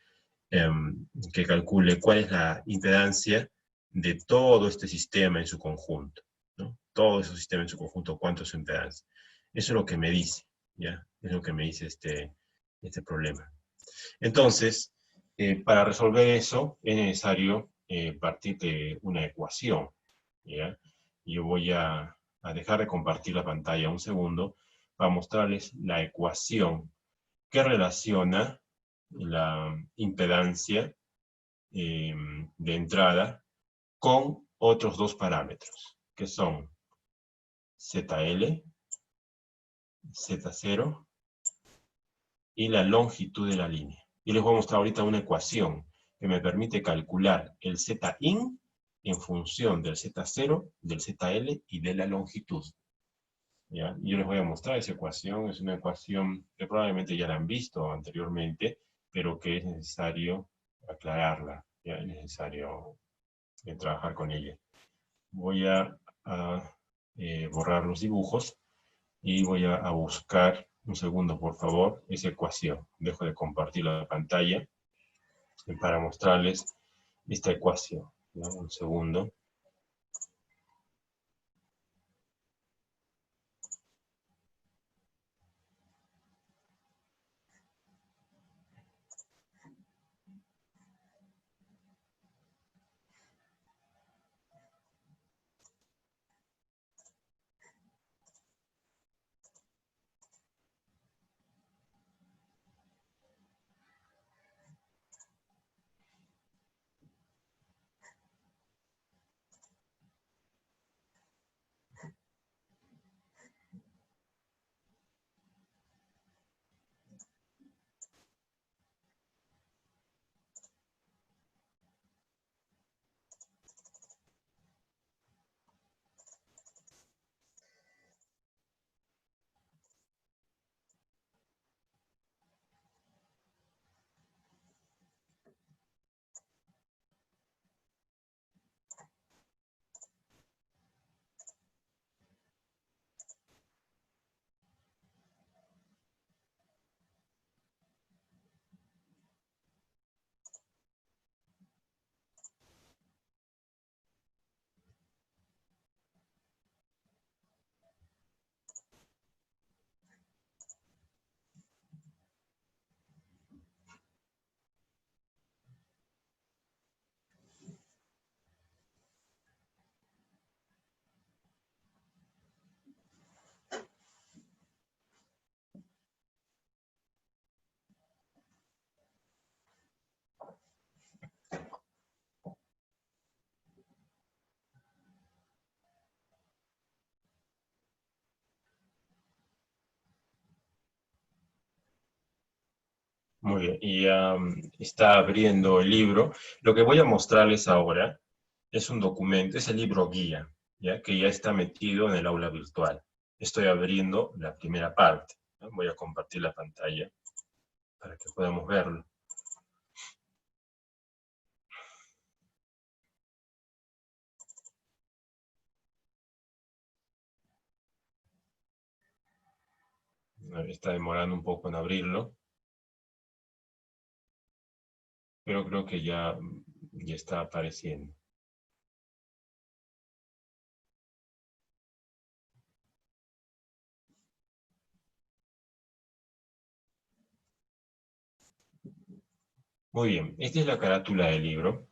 cuál es la impedancia de todo este sistema en su conjunto, ¿no? Todo ese sistema en su conjunto, cuánto es su impedancia. Eso es lo que me dice, ¿ya? Es lo que me dice este problema. Entonces, para resolver eso, es necesario partir de una ecuación, ¿ya? Yo voy a dejar de compartir la pantalla un segundo para mostrarles la ecuación que relaciona la impedancia de entrada con otros dos parámetros, que son ZL, Z0 y la longitud de la línea. Y les voy a mostrar ahorita una ecuación que me permite calcular el Zin en función del Z0, del ZL y de la longitud. ¿Ya? Yo les voy a mostrar esa ecuación. Es una ecuación que probablemente ya la han visto anteriormente, pero que es necesario aclararla. ¿Ya? Es necesario trabajar con ella. Voy a borrar los dibujos y voy a buscar, un segundo por favor, esa ecuación. Dejo de compartir la pantalla para mostrarles esta ecuación, ¿no? Un segundo. Muy bien, y está abriendo el libro. Lo que voy a mostrarles ahora es un documento, es el libro guía, ¿ya? Que ya está metido en el aula virtual. Estoy abriendo la primera parte, ¿no? Voy a compartir la pantalla para que podamos verlo. Está demorando un poco en abrirlo, pero creo que ya está apareciendo. Muy bien, esta es la carátula del libro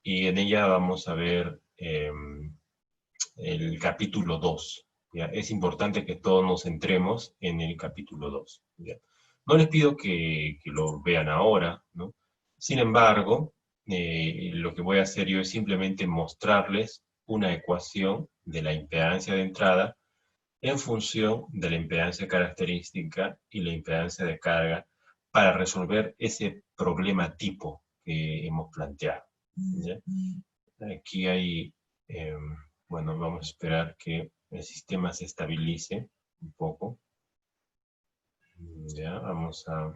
y en ella vamos a ver el capítulo 2. ¿Ya? Es importante que todos nos centremos en el capítulo 2. ¿Ya? No les pido que lo vean ahora, ¿no? Sin embargo, lo que voy a hacer yo es simplemente mostrarles una ecuación de la impedancia de entrada en función de la impedancia característica y la impedancia de carga para resolver ese problema tipo que hemos planteado. ¿Ya? Aquí hay, bueno, vamos a esperar que el sistema se estabilice un poco. Ya, vamos a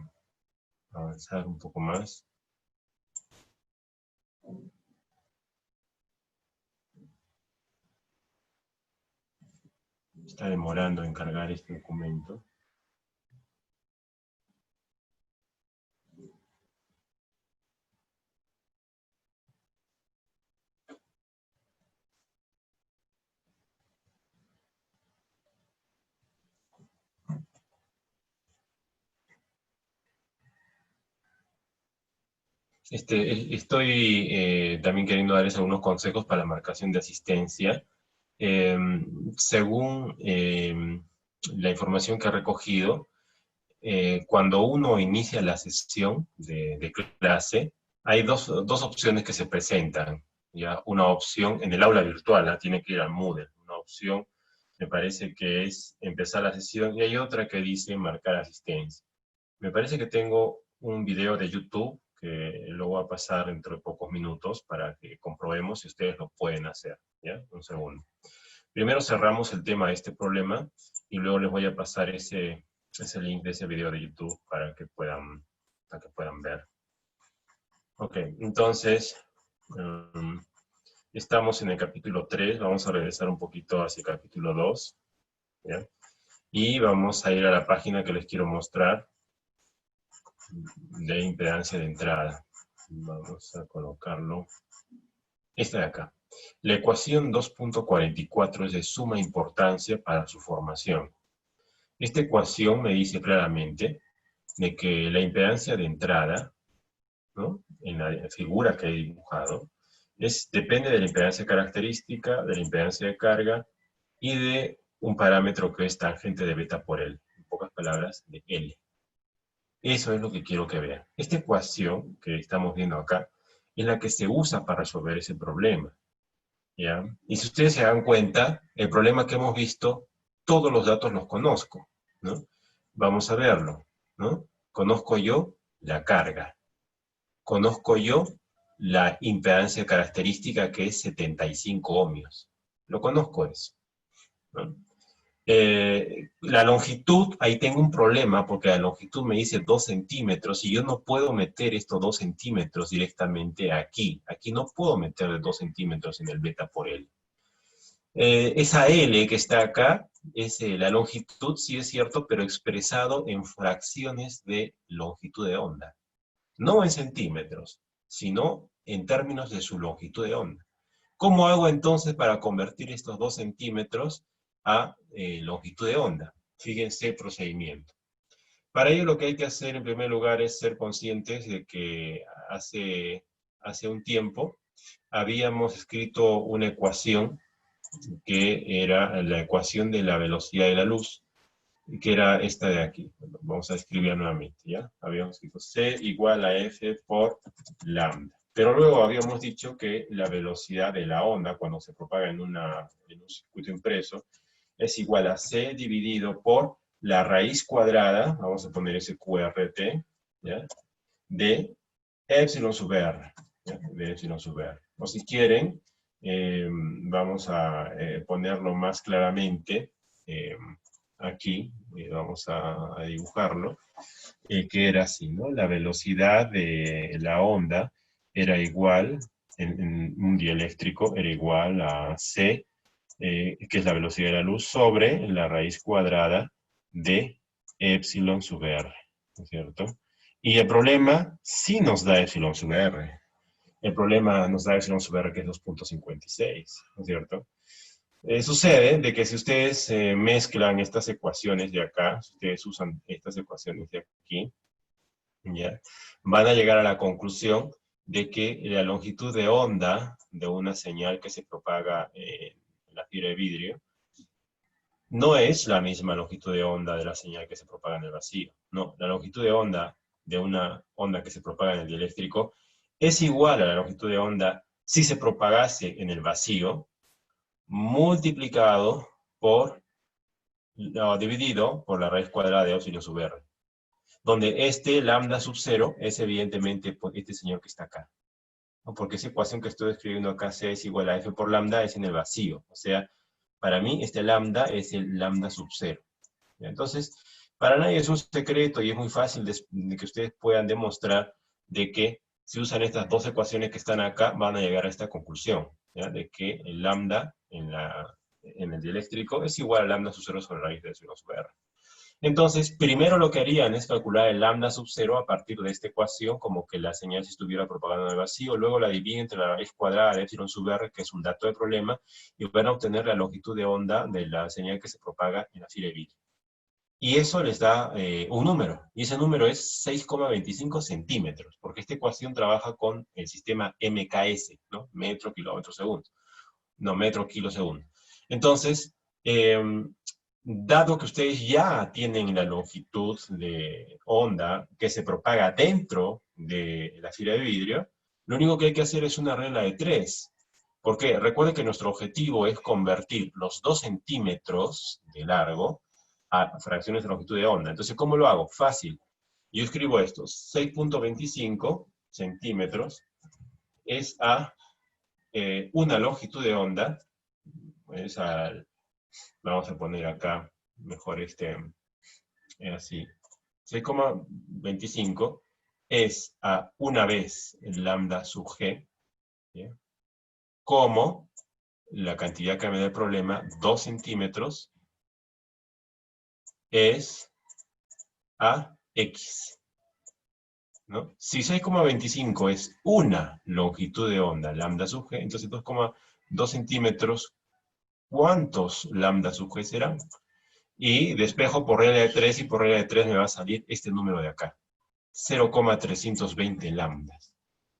avanzar un poco más. Está demorando en cargar este documento. Estoy también queriendo darles algunos consejos para la marcación de asistencia. Eh, Según la información que he recogido, cuando uno inicia la sesión de clase, hay dos opciones que se presentan. ¿Ya? Una opción en el aula virtual, ¿no? Tiene que ir al Moodle. Una opción me parece que es empezar la sesión y hay otra que dice marcar asistencia. Me parece que tengo un video de YouTube que lo voy a pasar dentro de pocos minutos para que comprobemos si ustedes lo pueden hacer. ¿Ya? Un segundo. Primero cerramos el tema de este problema y luego les voy a pasar ese link de ese video de YouTube para que puedan ver. Ok, entonces estamos en el capítulo 3, vamos a regresar un poquito hacia el capítulo 2, ¿ya? Y vamos a ir a la página que les quiero mostrar de impedancia de entrada. Vamos a colocarlo. Esta de acá. La ecuación 2.44 es de suma importancia para su formación. Esta ecuación me dice claramente de que la impedancia de entrada, ¿no?, en la figura que he dibujado, depende de la impedancia característica, de la impedancia de carga y de un parámetro que es tangente de beta por L. En pocas palabras, de L. Eso es lo que quiero que vean. Esta ecuación que estamos viendo acá es la que se usa para resolver ese problema, ¿ya? Y si ustedes se dan cuenta, el problema que hemos visto, todos los datos los conozco, ¿no? Vamos a verlo, ¿no? Conozco yo la carga. Conozco yo la impedancia característica que es 75 ohmios. Lo conozco eso, ¿no? La longitud, ahí tengo un problema porque la longitud me dice 2 centímetros y yo no puedo meter estos 2 centímetros directamente aquí. Aquí no puedo meterle 2 centímetros en el beta por L. Esa L que está acá es la longitud, sí es cierto, pero expresado en fracciones de longitud de onda. No en centímetros, sino en términos de su longitud de onda. ¿Cómo hago entonces para convertir estos 2 centímetros a longitud de onda? Fíjense el procedimiento. Para ello lo que hay que hacer en primer lugar es ser conscientes de que hace un tiempo habíamos escrito una ecuación que era la ecuación de la velocidad de la luz, que era esta de aquí. Bueno, vamos a escribir nuevamente, ¿ya? Habíamos escrito C igual a F por lambda. Pero luego habíamos dicho que la velocidad de la onda, cuando se propaga en un circuito impreso, es igual a C dividido por la raíz cuadrada, vamos a poner ese QRT, ¿ya?, de epsilon sub R, ¿ya?, de epsilon sub R. O si quieren, vamos a ponerlo más claramente aquí, vamos a dibujarlo, que era así, ¿no? La velocidad de la onda era igual, en un dieléctrico, era igual a C, que es la velocidad de la luz, sobre la raíz cuadrada de epsilon sub R, ¿no es cierto? Y el problema sí nos da epsilon sub R. El problema nos da epsilon sub R, que es 2.56, ¿no es cierto? Sucede de que si ustedes mezclan estas ecuaciones de acá, si ustedes usan estas ecuaciones de aquí, ¿ya?, van a llegar a la conclusión de que la longitud de onda de una señal que se propaga en la fibra de vidrio no es la misma longitud de onda de la señal que se propaga en el vacío. No, la longitud de onda de una onda que se propaga en el dieléctrico es igual a la longitud de onda si se propagase en el vacío, multiplicado por, dividido por la raíz cuadrada de epsilon sub R, donde este lambda sub 0 es evidentemente este señor que está acá, ¿no? Porque esa ecuación que estoy escribiendo acá, C es igual a F por lambda, es en el vacío. O sea, para mí este lambda es el lambda sub 0. Entonces, Para nadie es un secreto y es muy fácil de que ustedes puedan demostrar de que si usan estas dos ecuaciones que están acá, van a llegar a esta conclusión, ¿ya? De que el lambda en el dieléctrico es igual a lambda sub 0 sobre raíz de 0 sobre r. Entonces, primero lo que harían es calcular el lambda sub 0 a partir de esta ecuación, como que la señal se estuviera propagando en el vacío, luego la dividen entre la raíz cuadrada de epsilon sub r, que es un dato de problema, y van a obtener la longitud de onda de la señal que se propaga en la fila de vidrio. Y eso les da un número, y ese número es 6,25 centímetros, porque esta ecuación trabaja con el sistema MKS, ¿no? Metro, kilómetro, segundo. No, metro, kilo, segundo. Entonces, dado que ustedes ya tienen la longitud de onda que se propaga dentro de la fila de vidrio, lo único que hay que hacer es una regla de 3. ¿Por qué? Recuerden que nuestro objetivo es convertir los 2 centímetros de largo a fracciones de longitud de onda. Entonces, ¿cómo lo hago? Fácil. Yo escribo esto, 6,25 centímetros es a una longitud de onda, es vamos a poner acá, mejor así, 6,25 es a una vez el lambda sub g, ¿ya? Como la cantidad que me da el problema, 2 centímetros, es a x, ¿no? Si 6,25 es una longitud de onda, lambda sub g, entonces 2,2 centímetros, ¿cuántos lambda sub g serán? Y despejo por regla de 3, y por regla de 3 me va a salir este número de acá, 0,320 lambdas.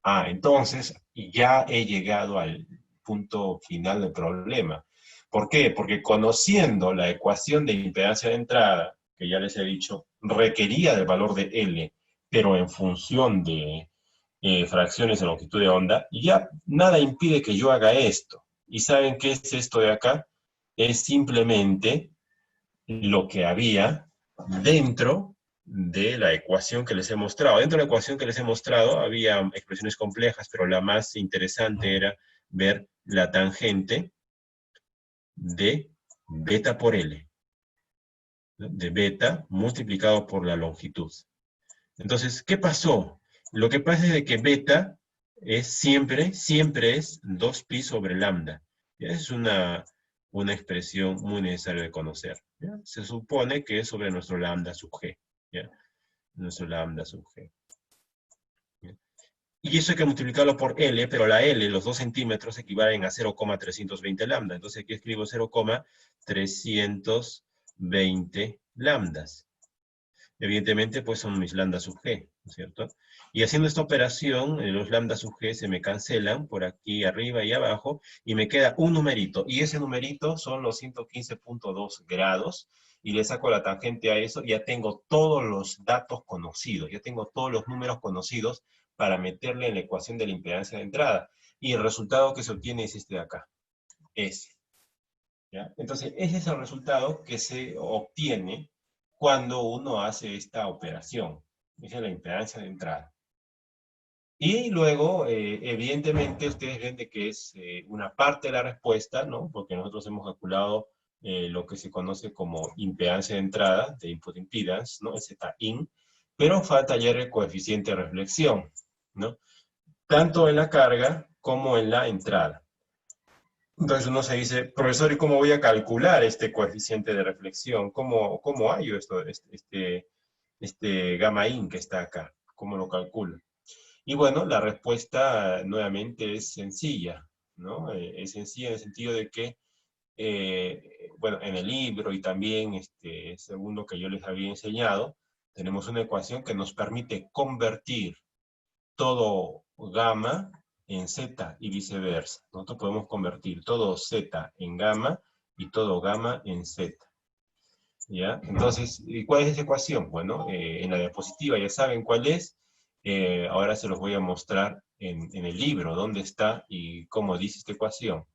Entonces ya he llegado al punto final del problema. ¿Por qué? Porque conociendo la ecuación de impedancia de entrada, que ya les he dicho, requería del valor de L, pero en función de fracciones de longitud de onda, ya nada impide que yo haga esto. ¿Y saben qué es esto de acá? Es simplemente lo que había dentro de la ecuación que les he mostrado. Dentro de la ecuación que les he mostrado había expresiones complejas, pero la más interesante era ver la tangente de beta por L, ¿no? De beta multiplicado por la longitud. Entonces, ¿qué pasó? Lo que pasa es de que beta es siempre es 2pi sobre lambda. Es una expresión muy necesaria de conocer, ¿ya? Se supone que es sobre nuestro lambda sub g, ¿ya? Nuestro lambda sub g. ¿Ya? Y eso hay que multiplicarlo por L, pero la L, los 2 centímetros, equivalen a 0,320 lambda. Entonces aquí escribo 0,320 lambdas. Evidentemente, pues son mis lambda sub g, ¿no es cierto? Y haciendo esta operación, los lambda sub g se me cancelan por aquí arriba y abajo, y me queda un numerito. Y ese numerito son los 115,2 grados, y le saco la tangente a eso, y ya tengo todos los datos conocidos, ya tengo todos los números conocidos para meterle en la ecuación de la impedancia de entrada. Y el resultado que se obtiene es este de acá, ese. ¿Ya? Entonces, ese es el resultado que se obtiene cuando uno hace esta operación. Esa es la impedancia de entrada. Y luego, evidentemente, ustedes ven de que es una parte de la respuesta, ¿no? Porque nosotros hemos calculado lo que se conoce como impedancia de entrada, de input impedance, ¿no? El Z-in, pero falta hallar el coeficiente de reflexión, ¿no? Tanto en la carga como en la entrada. Entonces uno se dice, profesor, ¿y cómo voy a calcular este coeficiente de reflexión? ¿Cómo hallo este gamma in que está acá? ¿Cómo lo calculo? Y bueno, la respuesta nuevamente es sencilla, ¿no? Es sencilla en el sentido de que, bueno, en el libro y también según lo que yo les había enseñado, tenemos una ecuación que nos permite convertir todo gamma en z y viceversa. Nosotros podemos convertir todo z en gamma y todo gamma en z. ¿Ya? Entonces, ¿cuál es esa ecuación? Bueno, en la diapositiva ya saben cuál es. Ahora se los voy a mostrar en el libro dónde está y cómo dice esta ecuación,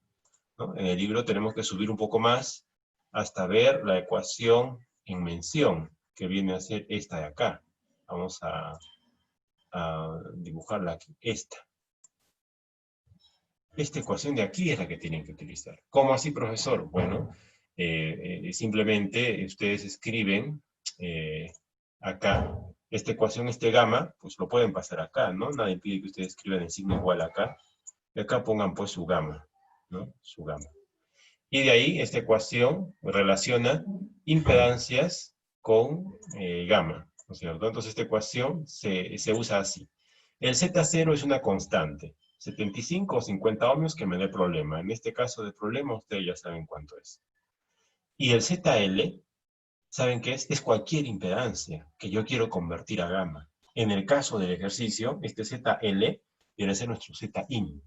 ¿no? En el libro tenemos que subir un poco más hasta ver la ecuación en mención, que viene a ser esta de acá. Vamos a dibujarla aquí, esta. Esta ecuación de aquí es la que tienen que utilizar. ¿Cómo así, profesor? Bueno, simplemente ustedes escriben acá, esta ecuación, este gamma, pues lo pueden pasar acá, ¿no? Nada impide que ustedes escriban el signo igual acá, y acá pongan pues su gamma, ¿no? Su gamma. Y de ahí esta ecuación relaciona impedancias con gamma, ¿no es cierto? Entonces esta ecuación se usa así. El Z0 es una constante, 75 o 50 ohmios que me dé problema. En este caso de problema ustedes ya saben cuánto es. Y el ZL, ¿saben qué es? Es cualquier impedancia que yo quiero convertir a gamma. En el caso del ejercicio, este ZL viene a ser nuestro Zin.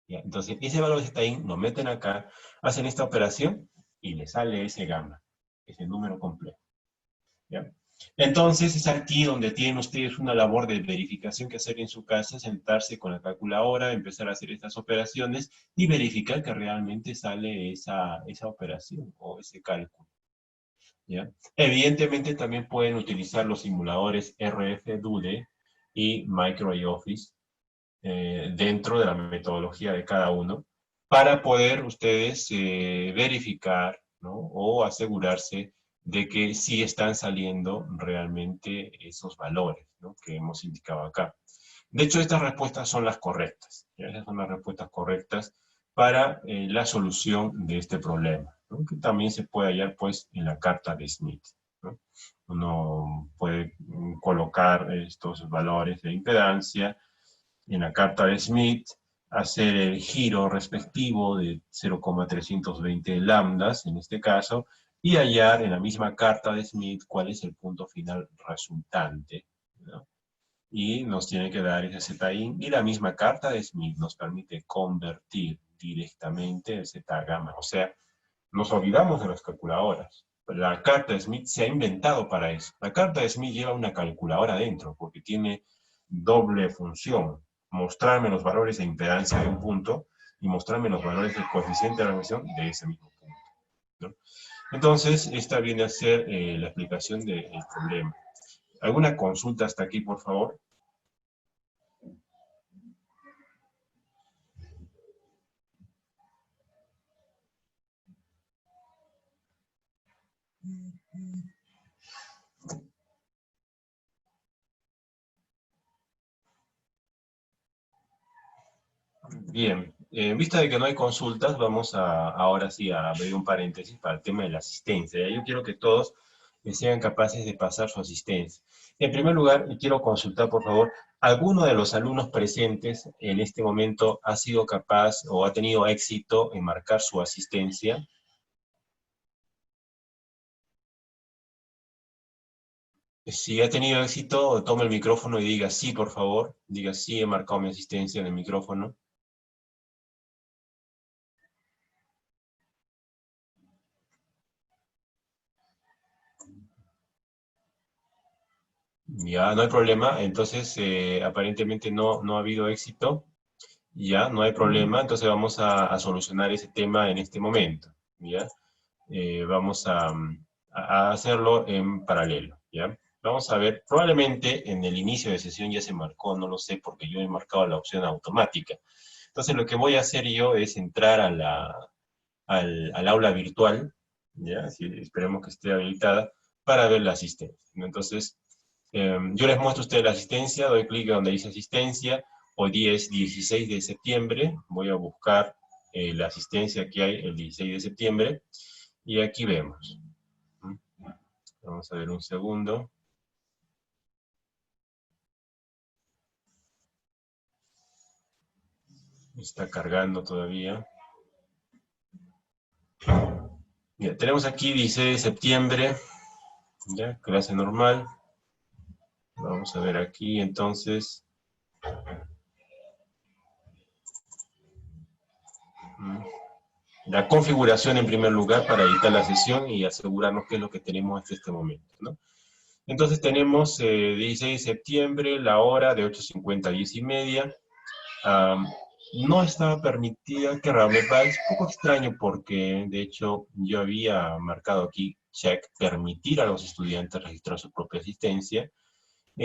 ¿Ya? Entonces, ese valor de Zin lo meten acá, hacen esta operación y le sale ese gamma, ese número complejo. ¿Ya? Entonces, es aquí donde tienen ustedes una labor de verificación que hacer en su casa, sentarse con la calculadora, empezar a hacer estas operaciones y verificar que realmente sale esa operación o ese cálculo. ¿Ya? Evidentemente también pueden utilizar los simuladores RFDude y MicroIOffice dentro de la metodología de cada uno para poder ustedes verificar, ¿no? O asegurarse de que sí están saliendo realmente esos valores, ¿no? Que hemos indicado acá. De hecho, estas respuestas son las correctas. ¿Ya? Esas son las respuestas correctas para la solución de este problema, ¿no? Que también se puede hallar pues en la carta de Smith, ¿no? Uno puede colocar estos valores de impedancia en la carta de Smith, hacer el giro respectivo de 0,320 lambdas, en este caso, y hallar en la misma carta de Smith cuál es el punto final resultante, ¿no? Y nos tiene que dar ese Zin, y la misma carta de Smith nos permite convertir directamente el Z gamma. O sea, nos olvidamos de las calculadoras. La carta de Smith se ha inventado para eso. La carta de Smith lleva una calculadora dentro, porque tiene doble función. Mostrarme los valores de impedancia de un punto y mostrarme los valores del coeficiente de regresión de ese mismo punto, ¿no? Entonces, esta viene a ser la explicación del problema. ¿Alguna consulta hasta aquí, por favor? Bien, en vista de que no hay consultas, vamos ahora sí a abrir un paréntesis para el tema de la asistencia. Yo quiero que todos sean capaces de pasar su asistencia. En primer lugar, quiero consultar, por favor, ¿alguno de los alumnos presentes en este momento ha sido capaz o ha tenido éxito en marcar su asistencia? Si ha tenido éxito, tome el micrófono y diga sí, por favor. Diga sí, he marcado mi asistencia en el micrófono. Ya, no hay problema. Entonces, aparentemente no ha habido éxito. Ya, no hay problema. Entonces vamos a solucionar ese tema en este momento. Ya, vamos a hacerlo en paralelo. Ya, vamos a ver. Probablemente en el inicio de sesión ya se marcó, no lo sé, porque yo he marcado la opción automática. Entonces lo que voy a hacer yo es entrar al aula virtual. Ya, esperemos que esté habilitada para ver la asistencia. Entonces, yo les muestro a ustedes la asistencia, doy clic donde dice asistencia. Hoy día es 16 de septiembre, voy a buscar la asistencia que hay el 16 de septiembre, y aquí vemos. Vamos a ver un segundo. Está cargando todavía. Ya, tenemos aquí 16 de septiembre, ya, clase normal. Vamos a ver aquí, entonces. La configuración en primer lugar para editar la sesión y asegurarnos qué es lo que tenemos hasta este momento, ¿no? Entonces tenemos 16 de septiembre, la hora de 8:50 a 10:30. No estaba permitida, que raro, me parece un poco extraño porque de hecho yo había marcado aquí check, permitir a los estudiantes registrar su propia asistencia.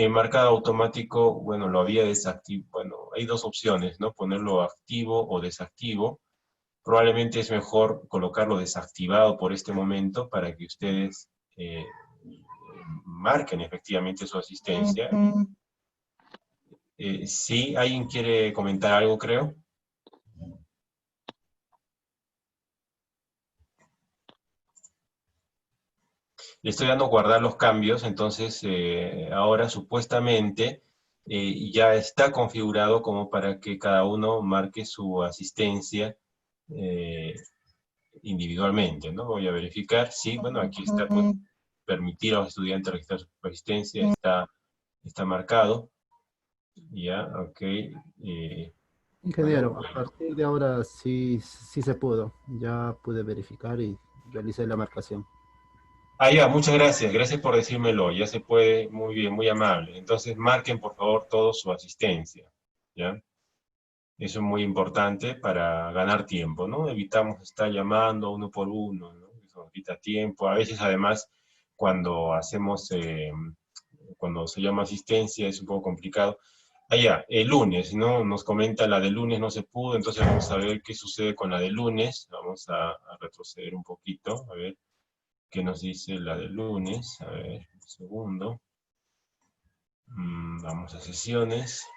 Marcado automático, bueno, lo había desactivado. Bueno, hay dos opciones, ¿no? Ponerlo activo o desactivo. Probablemente es mejor colocarlo desactivado por este momento para que ustedes marquen efectivamente su asistencia. Sí, ¿alguien quiere comentar algo, creo? Le estoy dando a guardar los cambios, entonces ahora supuestamente ya está configurado como para que cada uno marque su asistencia individualmente, ¿no? Voy a verificar, sí, bueno, aquí está, pues, permitir a los estudiantes registrar su asistencia, está marcado, ya, ok. Bueno, Ingeniero, a partir de ahora sí se pudo. Ya pude verificar y realicé la marcación. ya, muchas gracias, gracias por decírmelo, ya se puede, muy bien, muy amable. Entonces marquen por favor todos su asistencia, ¿ya? Eso es muy importante para ganar tiempo, ¿no? Evitamos estar llamando uno por uno, ¿no? Eso quita tiempo. A veces, además, cuando hacemos, cuando se llama asistencia es un poco complicado. Ya, el lunes, ¿no? Nos comenta la de lunes no se pudo, entonces vamos a ver qué sucede con la de lunes. Vamos a retroceder un poquito, a ver qué nos dice la de lunes. A ver, un segundo. Vamos a sesiones.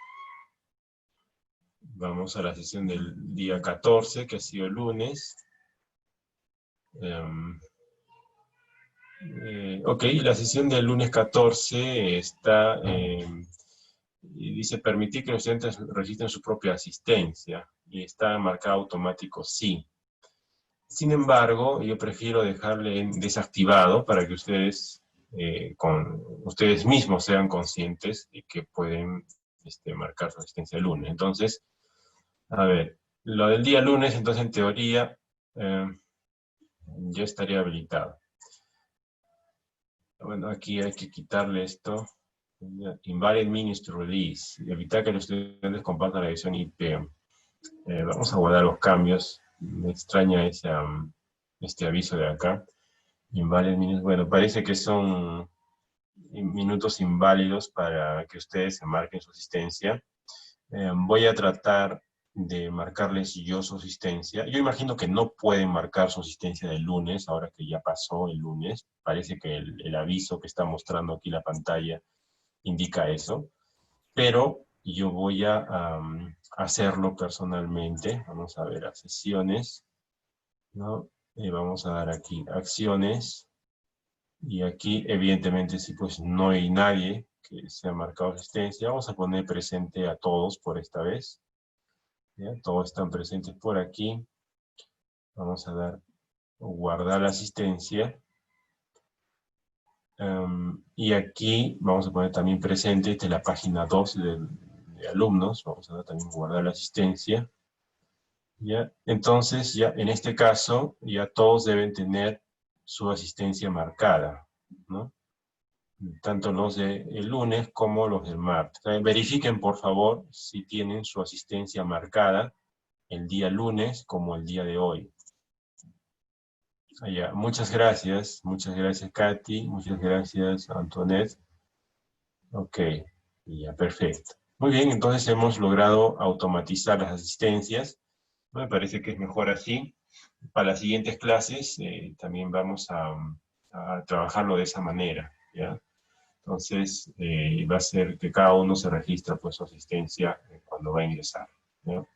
Vamos a la sesión del día 14, que ha sido el lunes. Ok, la sesión del lunes 14 está, y dice permitir que los estudiantes registren su propia asistencia, y está marcado automático sí. Sin embargo, yo prefiero dejarle desactivado para que ustedes, ustedes mismos sean conscientes de que pueden marcar su asistencia el lunes. Entonces, a ver, lo del día lunes, entonces en teoría, ya estaría habilitado. Bueno, aquí hay que quitarle esto. Invalid means to release. Y evitar que los estudiantes compartan la dirección IP. Vamos a guardar los cambios. Me extraña este aviso de acá. Invalid means, bueno, parece que son minutos inválidos para que ustedes se marquen su asistencia. Voy a tratar de marcarles yo su asistencia. Yo imagino que no pueden marcar su asistencia del lunes, ahora que ya pasó el lunes. Parece que el aviso que está mostrando aquí la pantalla indica eso. Pero yo voy a hacerlo personalmente. Vamos a ver a sesiones, ¿no? Vamos a dar aquí acciones. Y aquí, evidentemente, si pues no hay nadie que se ha marcado asistencia, vamos a poner presente a todos por esta vez. ¿Ya? Todos están presentes por aquí. Vamos a dar, guardar la asistencia. Y aquí vamos a poner también presente, esta es la página 2 de alumnos. Vamos a dar también guardar la asistencia. ¿Ya? Entonces, ya en este caso, ya todos deben tener su asistencia marcada, ¿no? Tanto los del lunes como los del martes. Verifiquen, por favor, si tienen su asistencia marcada el día lunes como el día de hoy. Muchas gracias, Katy, muchas gracias, Antoinette. Ok, ya, perfecto. Muy bien, entonces hemos logrado automatizar las asistencias. Me parece que es mejor así. Para las siguientes clases también vamos a trabajarlo de esa manera, ¿ya? Entonces, va a ser que cada uno se registra pues su asistencia cuando va a ingresar, ¿ya?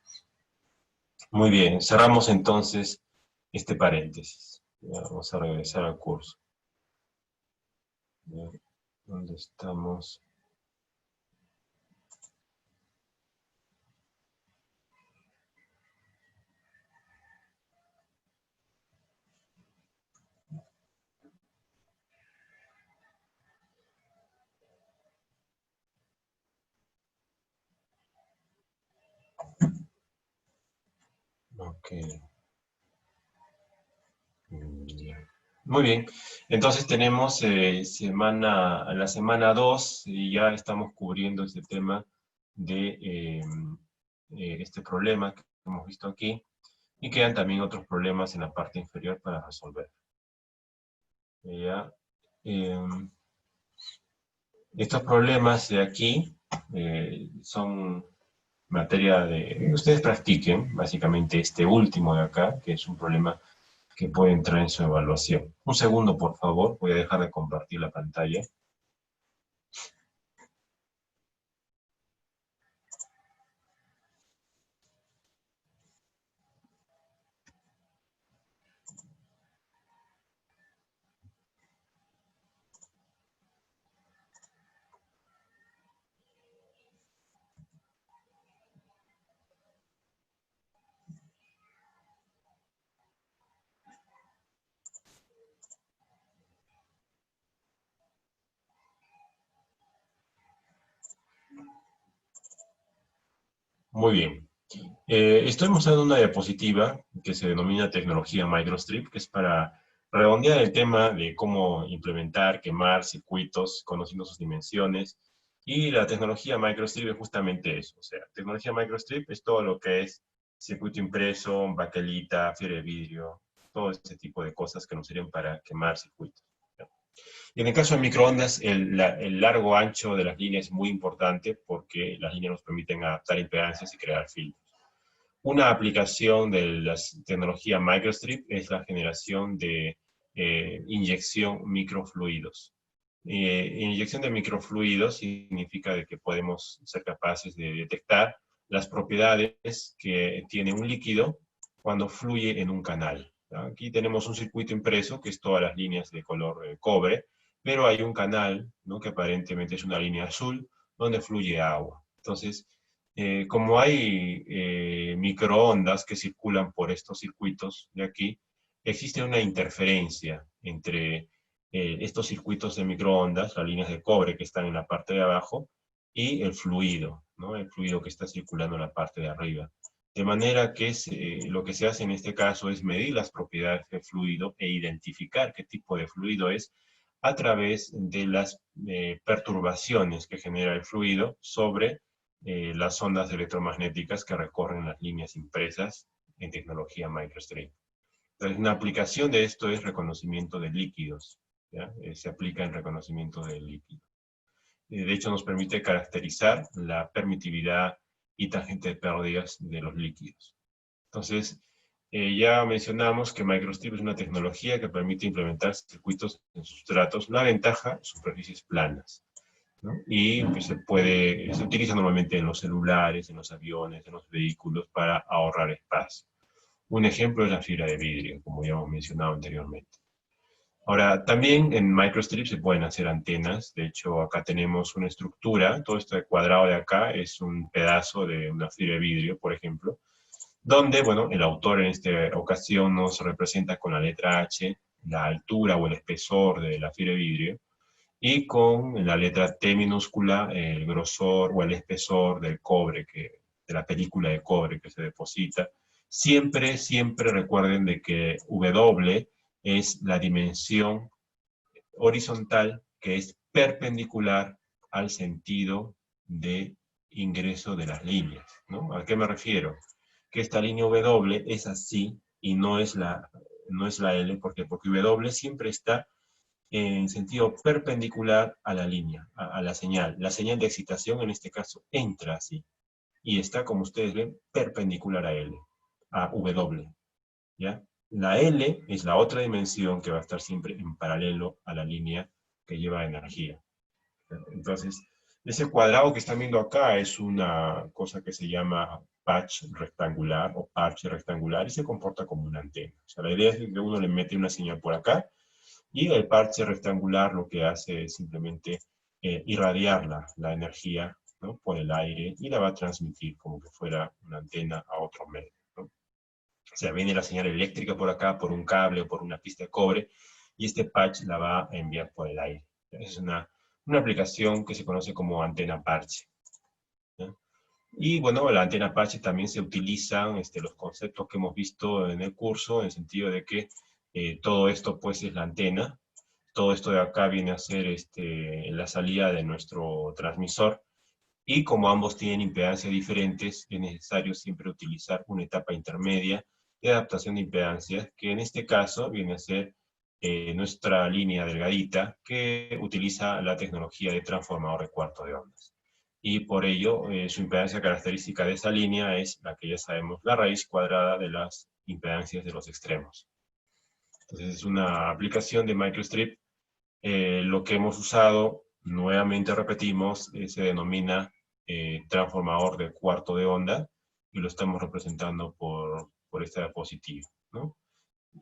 Muy bien, cerramos entonces este paréntesis. Ya, vamos a regresar al curso. Ya, ¿dónde estamos? Ok. Ya. Muy bien, entonces tenemos la semana 2 y ya estamos cubriendo este tema de este problema que hemos visto aquí, y quedan también otros problemas en la parte inferior para resolver. Ya. Estos problemas de aquí son materia de... Ustedes practiquen básicamente este último de acá, que es un problema que puede entrar en su evaluación. Un segundo, por favor, voy a dejar de compartir la pantalla. Muy bien. Estoy mostrando una diapositiva que se denomina tecnología microstrip, que es para redondear el tema de cómo implementar, quemar circuitos, conociendo sus dimensiones. Y la tecnología microstrip es justamente eso. O sea, tecnología microstrip es todo lo que es circuito impreso, baquelita, fibra de vidrio, todo ese tipo de cosas que nos sirven para quemar circuitos. Y en el caso de microondas, el largo ancho de las líneas es muy importante porque las líneas nos permiten adaptar impedancias y crear filtros. Una aplicación de la tecnología microstrip es la generación de inyección microfluidos. Inyección de microfluidos significa de que podemos ser capaces de detectar las propiedades que tiene un líquido cuando fluye en un canal. Aquí tenemos un circuito impreso, que es todas las líneas de color cobre, pero hay un canal, ¿no?, que aparentemente es una línea azul, donde fluye agua. Entonces, como hay microondas que circulan por estos circuitos de aquí, existe una interferencia entre estos circuitos de microondas, las líneas de cobre que están en la parte de abajo, y el fluido, ¿no?, el fluido que está circulando en la parte de arriba. De manera que lo que se hace en este caso es medir las propiedades del fluido e identificar qué tipo de fluido es a través de las perturbaciones que genera el fluido sobre las ondas electromagnéticas que recorren las líneas impresas en tecnología microstrip. Entonces, una aplicación de esto es reconocimiento de líquidos, ¿ya? Se aplica en reconocimiento de líquidos. De hecho, nos permite caracterizar la permitividad y tangente de pérdidas de los líquidos. Entonces, ya mencionamos que microstrip es una tecnología que permite implementar circuitos en sustratos. La ventaja, superficies planas, ¿no? Y pues, se utiliza normalmente en los celulares, en los aviones, en los vehículos para ahorrar espacio. Un ejemplo es la fibra de vidrio, como ya hemos mencionado anteriormente. Ahora, también en microstrip se pueden hacer antenas. De hecho, acá tenemos una estructura. Todo este cuadrado de acá es un pedazo de una fibra de vidrio, por ejemplo, donde, bueno, el autor en esta ocasión nos representa con la letra H la altura o el espesor de la fibra de vidrio, y con la letra T minúscula el grosor o el espesor del cobre, de la película de cobre que se deposita. Siempre, siempre recuerden de que W es la dimensión horizontal que es perpendicular al sentido de ingreso de las líneas, ¿no? ¿A qué me refiero? Que esta línea W es así y no es la L, porque W siempre está en sentido perpendicular a la línea, a la señal. La señal de excitación en este caso entra así y está, como ustedes ven, perpendicular a L, a W, ¿ya? La L es la otra dimensión que va a estar siempre en paralelo a la línea que lleva energía. Entonces, ese cuadrado que están viendo acá es una cosa que se llama patch rectangular o parche rectangular y se comporta como una antena. O sea, la idea es que uno le mete una señal por acá y el parche rectangular lo que hace es simplemente irradiar la energía, ¿no?, por el aire y la va a transmitir como que fuera una antena a otro medio, ¿no? O sea, viene la señal eléctrica por acá, por un cable o por una pista de cobre, y este patch la va a enviar por el aire. Es una aplicación que se conoce como antena parche, ¿ya? Y bueno, la antena parche también se utilizan los conceptos que hemos visto en el curso, en el sentido de que todo esto pues es la antena. Todo esto de acá viene a ser la salida de nuestro transmisor, y como ambos tienen impedancias diferentes, es necesario siempre utilizar una etapa intermedia de adaptación de impedancias, que en este caso viene a ser nuestra línea delgadita, que utiliza la tecnología de transformador de cuarto de ondas. Y por ello, su impedancia característica de esa línea es la que ya sabemos, la raíz cuadrada de las impedancias de los extremos. Entonces es una aplicación de microstrip. Lo que hemos usado, nuevamente repetimos, se denomina transformador de cuarto de onda, y lo estamos representando por esta diapositiva, ¿no?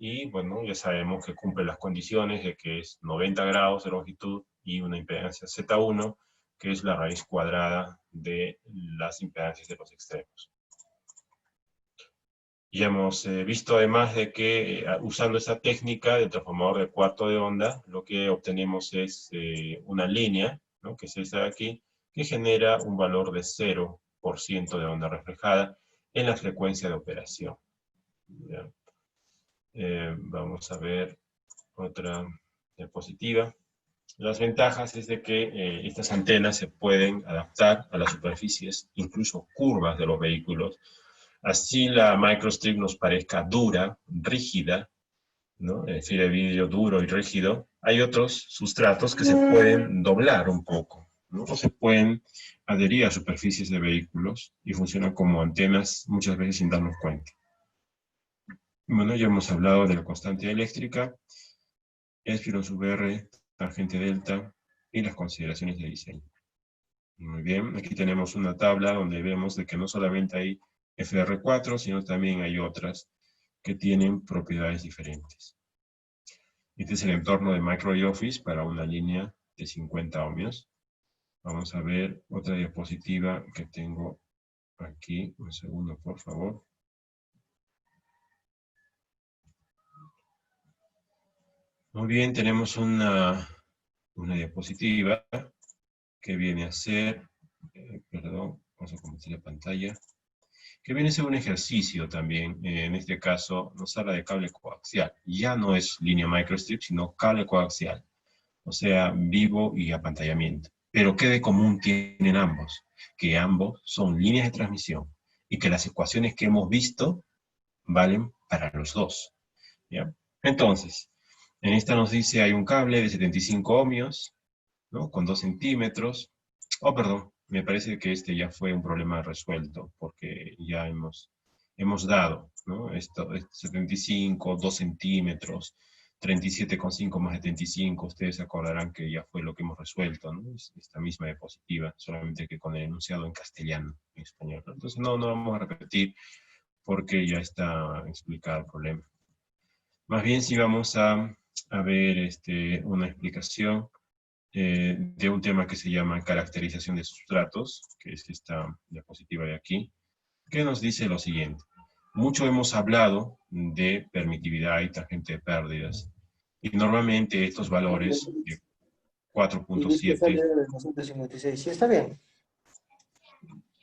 Y bueno, ya sabemos que cumple las condiciones de que es 90 grados de longitud y una impedancia Z1, que es la raíz cuadrada de las impedancias de los extremos. Y hemos visto además de que usando esa técnica de transformador de cuarto de onda, lo que obtenemos es una línea, ¿no?, que es esa de aquí, que genera un valor de 0 10% de onda reflejada en la frecuencia de operación. ¿Ya? Vamos a ver otra diapositiva. Las ventajas es de que estas antenas se pueden adaptar a las superficies, incluso curvas de los vehículos. Así la microstrip nos parezca dura, rígida, ¿no? Es decir, el vidrio duro y rígido. Hay otros sustratos que se pueden doblar un poco, ¿no? O se pueden adherir a superficies de vehículos y funcionan como antenas muchas veces sin darnos cuenta. Bueno, ya hemos hablado de la constante eléctrica, epsilon sub r, tangente delta y las consideraciones de diseño. Muy bien, aquí tenemos una tabla donde vemos de que no solamente hay FR4, sino también hay otras que tienen propiedades diferentes. Este es el entorno de MicroOffice para una línea de 50 ohmios. Vamos a ver otra diapositiva que tengo aquí. Un segundo, por favor. Muy bien, tenemos una diapositiva que viene a ser, perdón, vamos a compartir la pantalla, que viene a ser un ejercicio también. En este caso nos habla de cable coaxial. Ya no es línea microstrip, sino cable coaxial. O sea, vivo y apantallamiento. Pero ¿qué de común tienen ambos? Que ambos son líneas de transmisión y que las ecuaciones que hemos visto valen para los dos. ¿Ya? Entonces, en esta nos dice hay un cable de 75 ohmios, ¿no? Con 2 centímetros. Oh, perdón, me parece que este ya fue un problema resuelto, porque ya hemos dado, ¿no? Esto es 75, 2 centímetros, 37,5 más 75, ustedes se acordarán que ya fue lo que hemos resuelto, ¿no? Esta misma diapositiva, solamente que con el enunciado en castellano, en español, ¿no? Entonces no vamos a repetir, porque ya está explicado el problema. Más bien sí vamos a ver una explicación de un tema que se llama caracterización de sustratos, que es esta diapositiva de aquí, que nos dice lo siguiente. Mucho hemos hablado de permitividad y tangente de pérdidas, y normalmente estos valores de 4.7... Sí, está bien.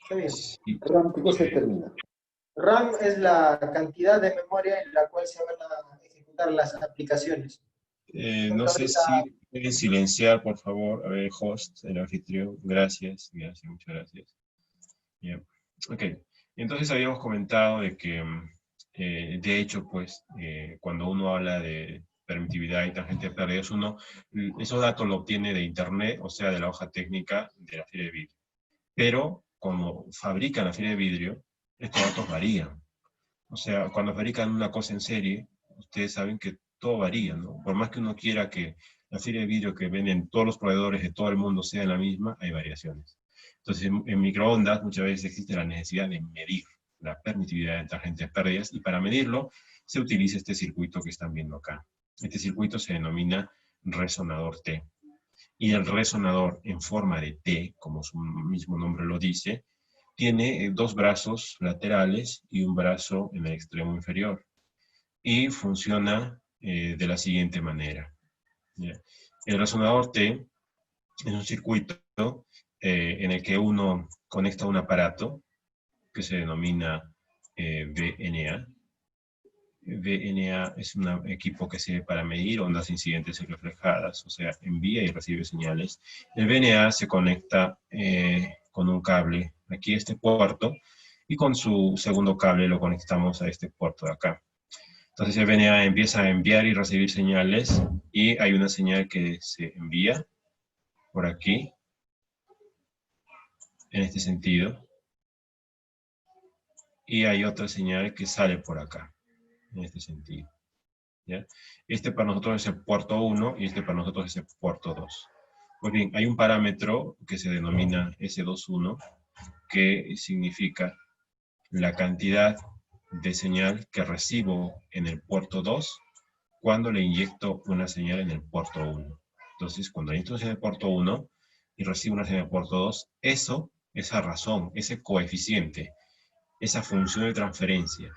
Está bien. Sí, RAM, ¿qué cosa determina? RAM es la cantidad de memoria en la cual se van a ejecutar las aplicaciones. No sé si pueden silenciar, por favor. A ver, host, el anfitrión. Gracias, muchas gracias. Yeah. Ok, entonces habíamos comentado de que, de hecho, pues, cuando uno habla de permitividad y tangente de pérdidas, esos datos lo obtiene de internet, o sea, de la hoja técnica de la feria de vidrio. Pero, como fabrican la feria de vidrio, estos datos varían. O sea, cuando fabrican una cosa en serie, ustedes saben que todo varía, ¿no? Por más que uno quiera que la serie de vidrio que venden todos los proveedores de todo el mundo sea la misma, hay variaciones. Entonces, en microondas muchas veces existe la necesidad de medir la permitividad de tangentes pérdidas, y para medirlo se utiliza este circuito que están viendo acá. Este circuito se denomina resonador T. Y el resonador en forma de T, como su mismo nombre lo dice, tiene dos brazos laterales y un brazo en el extremo inferior. Y funciona de la siguiente manera. ¿Ya? El resonador T es un circuito en el que uno conecta un aparato que se denomina VNA. VNA es un equipo que sirve para medir ondas incidentes y reflejadas, o sea, envía y recibe señales. El VNA se conecta con un cable aquí a este puerto, y con su segundo cable lo conectamos a este puerto de acá. Entonces el VNA empieza a enviar y recibir señales, y hay una señal que se envía por aquí, en este sentido, y hay otra señal que sale por acá, en este sentido. ¿Ya? Este para nosotros es el puerto 1 y este para nosotros es el puerto 2. Pues bien, hay un parámetro que se denomina S21, que significa la cantidad de señal que recibo en el puerto 2 cuando le inyecto una señal en el puerto 1. Entonces, cuando inyecto una señal en el puerto 1 y recibo una señal en el puerto 2, esa razón, ese coeficiente, esa función de transferencia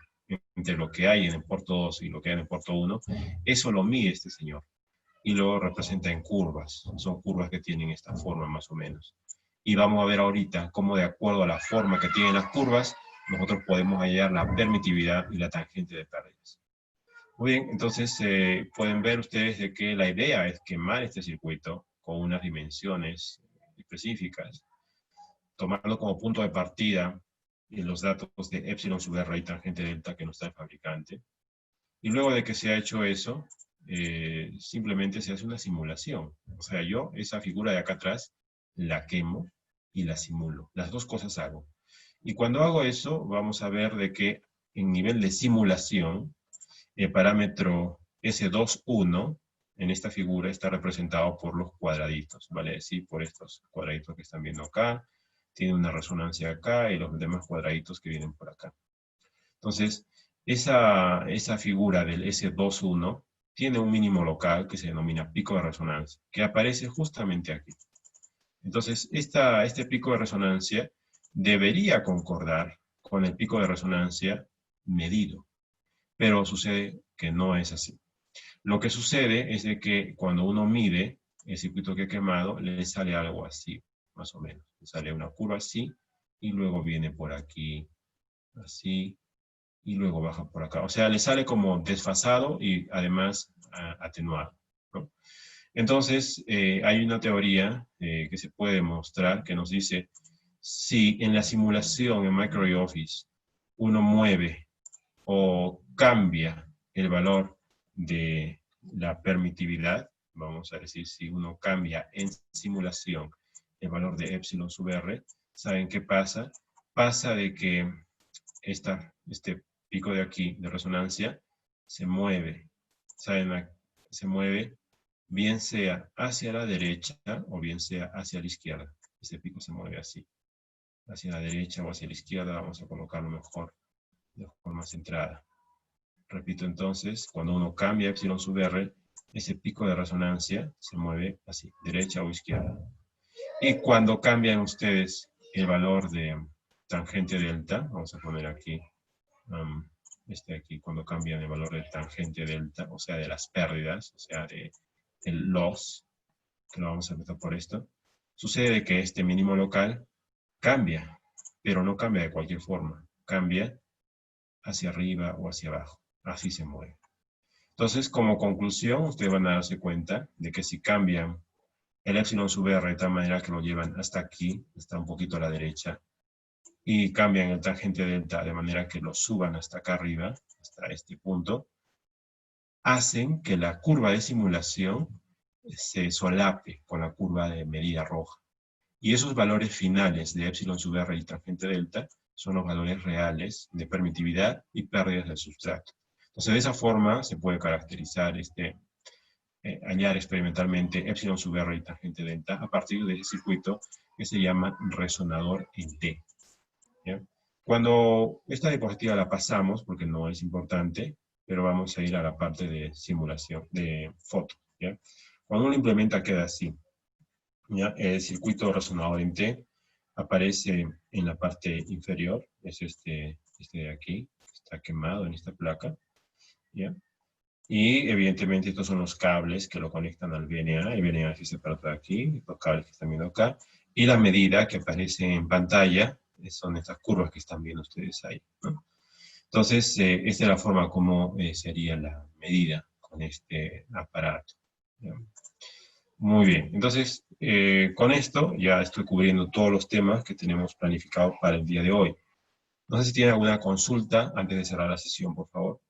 entre lo que hay en el puerto 2 y lo que hay en el puerto 1, eso lo mide este señor. Y lo representa en curvas. Son curvas que tienen esta forma más o menos. Y vamos a ver ahorita cómo de acuerdo a la forma que tienen las curvas, nosotros podemos hallar la permitividad y la tangente de pérdidas. Muy bien, entonces pueden ver ustedes de que la idea es quemar este circuito con unas dimensiones específicas, tomando como punto de partida los datos de epsilon sub r y tangente delta que nos da el fabricante. Y luego de que se ha hecho eso, simplemente se hace una simulación. O sea, yo esa figura de acá atrás la quemo y la simulo. Las dos cosas hago. Y cuando hago eso, vamos a ver de que en nivel de simulación, el parámetro S21 en esta figura está representado por los cuadraditos, ¿vale? Decir, por estos cuadraditos que están viendo acá, tiene una resonancia acá y los demás cuadraditos que vienen por acá. Entonces, esa figura del S21 tiene un mínimo local que se denomina pico de resonancia, que aparece justamente aquí. Entonces, este pico de resonancia debería concordar con el pico de resonancia medido, pero sucede que no es así. Lo que sucede es de que cuando uno mide el circuito que he quemado, le sale algo así, más o menos. Le sale una curva así, y luego viene por aquí, así, y luego baja por acá. O sea, le sale como desfasado y además atenuado, ¿no? Entonces, hay una teoría que se puede demostrar que nos dice, si en la simulación en MicroOffice uno mueve o cambia el valor de la permitividad, vamos a decir, si uno cambia en simulación el valor de epsilon sub r, ¿saben qué pasa? Pasa de que este pico de aquí de resonancia se mueve, ¿saben? Se mueve bien sea hacia la derecha o bien sea hacia la izquierda. Este pico se mueve así, hacia la derecha o hacia la izquierda. Vamos a colocarlo mejor de forma centrada. Repito entonces, cuando uno cambia epsilon sub r, ese pico de resonancia se mueve así, derecha o izquierda. Y cuando cambian ustedes el valor de tangente delta, vamos a poner aquí, aquí, cuando cambian el valor de tangente delta, o sea, de las pérdidas, o sea, del loss, que lo vamos a meter por esto, sucede que este mínimo local cambia, pero no cambia de cualquier forma, cambia hacia arriba o hacia abajo, así se mueve. Entonces, como conclusión, ustedes van a darse cuenta de que si cambian el epsilon sub r de tal manera que lo llevan hasta aquí, está un poquito a la derecha, y cambian el tangente delta de manera que lo suban hasta acá arriba, hasta este punto, hacen que la curva de simulación se solape con la curva de medida roja. Y esos valores finales de epsilon sub r y tangente delta son los valores reales de permitividad y pérdidas del sustrato. Entonces, de esa forma se puede caracterizar hallar experimentalmente epsilon sub r y tangente delta a partir de ese circuito que se llama resonador en T. ¿Ya? Cuando esta diapositiva la pasamos, porque no es importante, pero vamos a ir a la parte de simulación, de foto. ¿Ya? Cuando uno implementa queda así. ¿Ya? El circuito resonador en T aparece en la parte inferior, es este de aquí, está quemado en esta placa. ¿Ya? Y evidentemente estos son los cables que lo conectan al VNA. El VNA se separa de aquí, los cables que están viendo acá. Y la medida que aparece en pantalla son estas curvas que están viendo ustedes ahí, ¿no? Entonces, esta es la forma como sería la medida con este aparato. ¿Ya? Muy bien, entonces con esto ya estoy cubriendo todos los temas que tenemos planificados para el día de hoy. No sé si tienen alguna consulta antes de cerrar la sesión, por favor.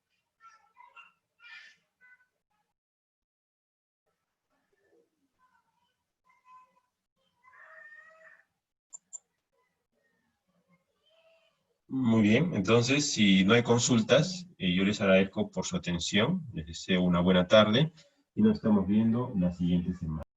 Muy bien, entonces si no hay consultas, yo les agradezco por su atención, les deseo una buena tarde y nos estamos viendo la siguiente semana.